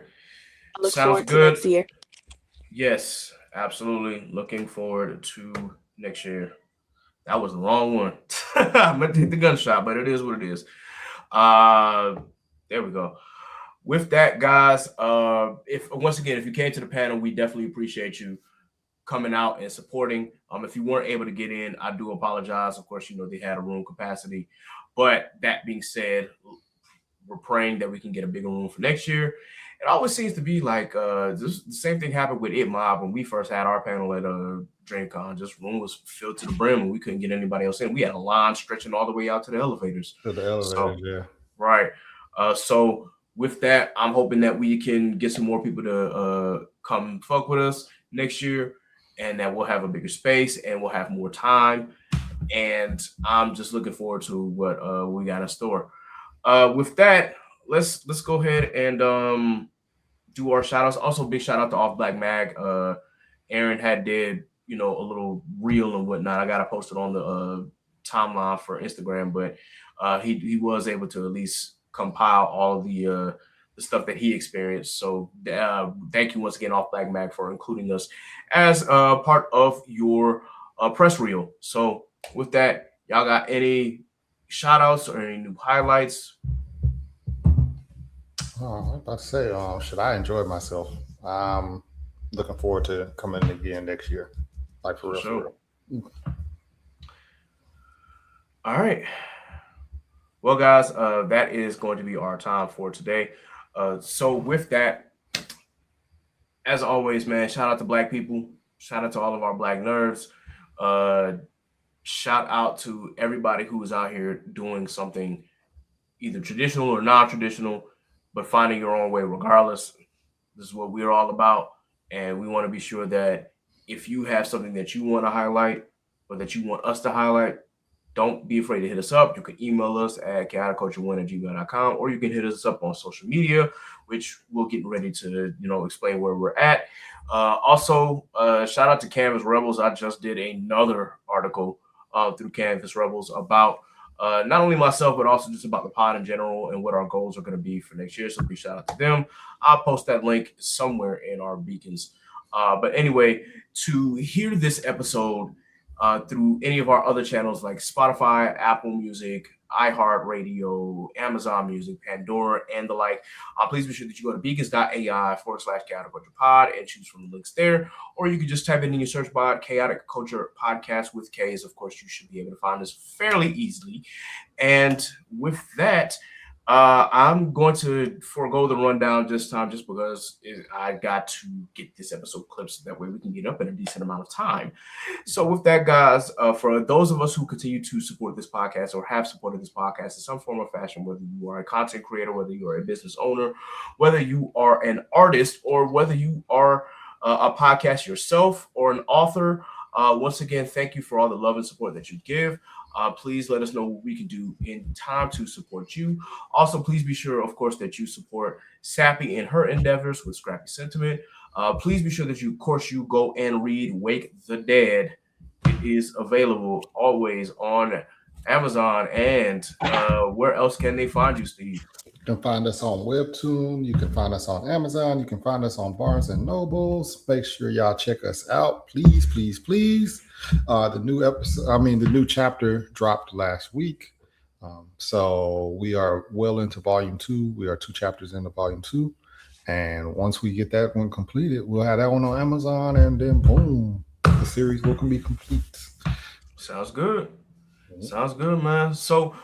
[SPEAKER 5] I look forward to next year.
[SPEAKER 1] Yes, absolutely. Looking forward to next year. That was the wrong one. I meant to hit the gunshot, but it is what it is. There we go. With that, guys, if you came to the panel, we definitely appreciate you coming out and supporting. If you weren't able to get in, I do apologize. Of course, they had a room capacity. But that being said, we're praying that we can get a bigger room for next year. It always seems to be like the same thing happened with It Mob when we first had our panel at DreamCon. Just room was filled to the brim and we couldn't get anybody else in. We had a line stretching all the way out to the elevators.
[SPEAKER 4] Yeah.
[SPEAKER 1] Right. So with that, I'm hoping that we can get some more people to come fuck with us next year, and that we'll have a bigger space and we'll have more time. And I'm just looking forward to what we got in store. With that, let's go ahead and do our shout outs. Also, big shout out to Off Black Mag. Aaron did a little reel and whatnot. I got to post it on the timeline for Instagram, but he was able to at least compile all of the stuff that he experienced. So thank you once again, Off Black Mag, for including us as part of your press reel. So with that, y'all got any shout outs or any new highlights?
[SPEAKER 4] I was about to say, should I enjoy myself? Looking forward to coming in again next year. Like for real,
[SPEAKER 1] Sure.
[SPEAKER 4] for real.
[SPEAKER 1] All right. Well, guys, that is going to be our time for today. So with that, as always, man, shout out to Black people. Shout out to all of our Black nerds. Shout out to everybody who is out here doing something either traditional or non-traditional, but finding your own way regardless. This is what we're all about. And we want to be sure that if you have something that you want to highlight or that you want us to highlight, don't be afraid to hit us up. You can email us at chaoticculture1@gmail.com, or you can hit us up on social media, which we'll get ready to, explain where we're at. Also, shout out to Canvas Rebels. I just did another article through Canvas Rebels about not only myself, but also just about the pod in general and what our goals are going to be for next year. So big shout out to them. I'll post that link somewhere in our beacons. But anyway, to hear this episode through any of our other channels like Spotify, Apple Music, iHeartRadio, Amazon Music, Pandora, and the like, please be sure that you go to beacons.ai/chaotic culture pod and choose from the links there. Or you can just type in your search bar, Chaotic Culture Podcast with K's. Of course, you should be able to find us fairly easily. And with that, I'm going to forego the rundown this time just because I got to get this episode clipped so that way we can get up in a decent amount of time. So with that, guys, for those of us who continue to support this podcast or have supported this podcast in some form or fashion, whether you are a content creator, whether you are a business owner, whether you are an artist, or whether you are a podcast yourself or an author, once again, thank you for all the love and support that you give. Please let us know what we can do in time to support you. Also, please be sure, of course, that you support Sappy in her endeavors with Scrappy Sentiment. Please be sure that you go and read Wake the Dead. It is available always on Amazon. And where else can they find you, Steve?
[SPEAKER 4] You can find us on Webtoon. You can find us on Amazon. You can find us on Barnes and Nobles. Make sure y'all check us out, please, please, please. The new chapter dropped last week. So we are well into volume 2. We are 2 chapters into volume 2. And once we get that one completed, we'll have that one on Amazon, and then boom, the series will be complete.
[SPEAKER 1] Sounds good. Sounds good, man. So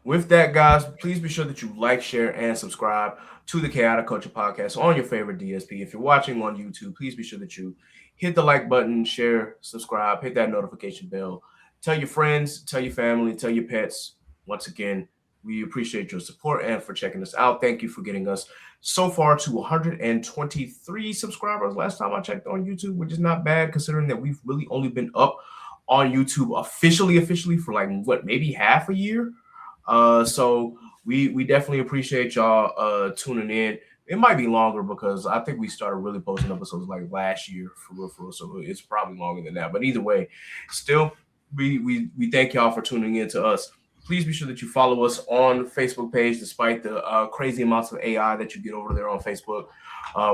[SPEAKER 1] with that, guys, please be sure that you like, share, and subscribe to the Chaotic Culture Podcast on your favorite DSP. If you're watching on YouTube, please be sure that you hit the like button, share, subscribe, hit that notification bell. Tell your friends, tell your family, tell your pets. Once again, we appreciate your support and for checking us out. Thank you for getting us so far to 123 subscribers last time I checked on YouTube, which is not bad considering that we've really only been up on YouTube officially for maybe half a year. So we definitely appreciate y'all tuning in. It might be longer because I think we started really posting episodes like last year for real. So it's probably longer than that. But either way, still, we thank y'all for tuning in to us. Please be sure that you follow us on Facebook page, despite the crazy amounts of AI that you get over there on Facebook.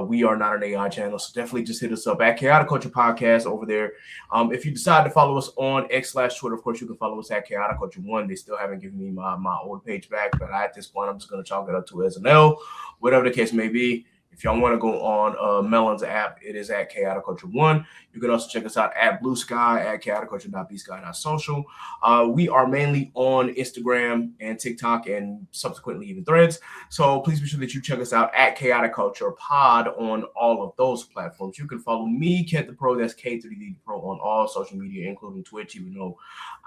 [SPEAKER 1] We are not an AI channel, so definitely just hit us up at Chaotic Culture Podcast over there. If you decide to follow us on X/Twitter, of course, you can follow us at Chaotic Culture 1. They still haven't given me my old page back, but at this point, I'm just going to chalk it up to as an L, whatever the case may be. If y'all want to go on Melon's app, it is at Chaotic Culture 1. You can also check us out at Blue Sky at chaoticculture.bsky.social. We are mainly on Instagram and TikTok and subsequently even Threads. So please be sure that you check us out at Chaotic Culture Pod on all of those platforms. You can follow me, Kent the Pro, that's K3D Pro, on all social media, including Twitch, even though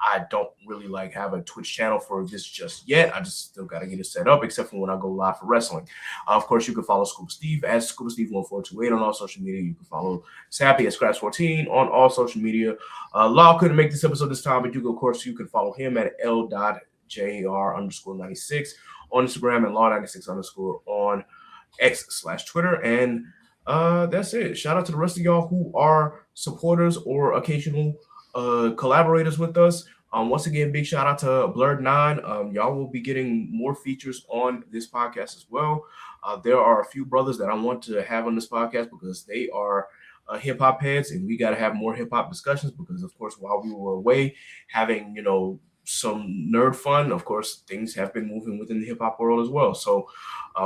[SPEAKER 1] I don't really have a Twitch channel for this just yet. I just still got to get it set up, except for when I go live for wrestling. Of course, you can follow Scuba Steve at Scuba Steve 1428 on all social media. You can follow Sappy at Scraps14 on all social media. Law couldn't make this episode this time, but you can follow him at L.JR_96 on Instagram and Law96_ on X/Twitter. And that's it. Shout out to the rest of y'all who are supporters or occasional collaborators with us. Once again, big shout out to BlerD9. Y'all will be getting more features on this podcast as well. There are a few brothers that I want to have on this podcast because they are hip hop heads, and we got to have more hip hop discussions because, of course, while we were away having, some nerd fun, of course, things have been moving within the hip hop world as well. So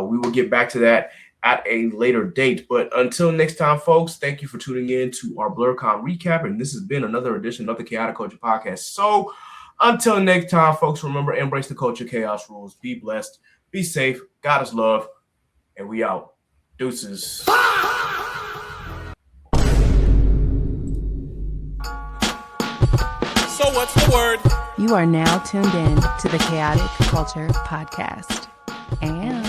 [SPEAKER 1] we will get back to that at a later date. But until next time, folks, thank you for tuning in to our Blerdcon recap. And this has been another edition of the Khaotic Culture Podcast. So until next time, folks, remember, embrace the culture, chaos rules, be blessed, be safe, God is love, and we out. Deuces.
[SPEAKER 3] So what's the word?
[SPEAKER 2] You are now tuned in to the Khaotic Culture Podcast. And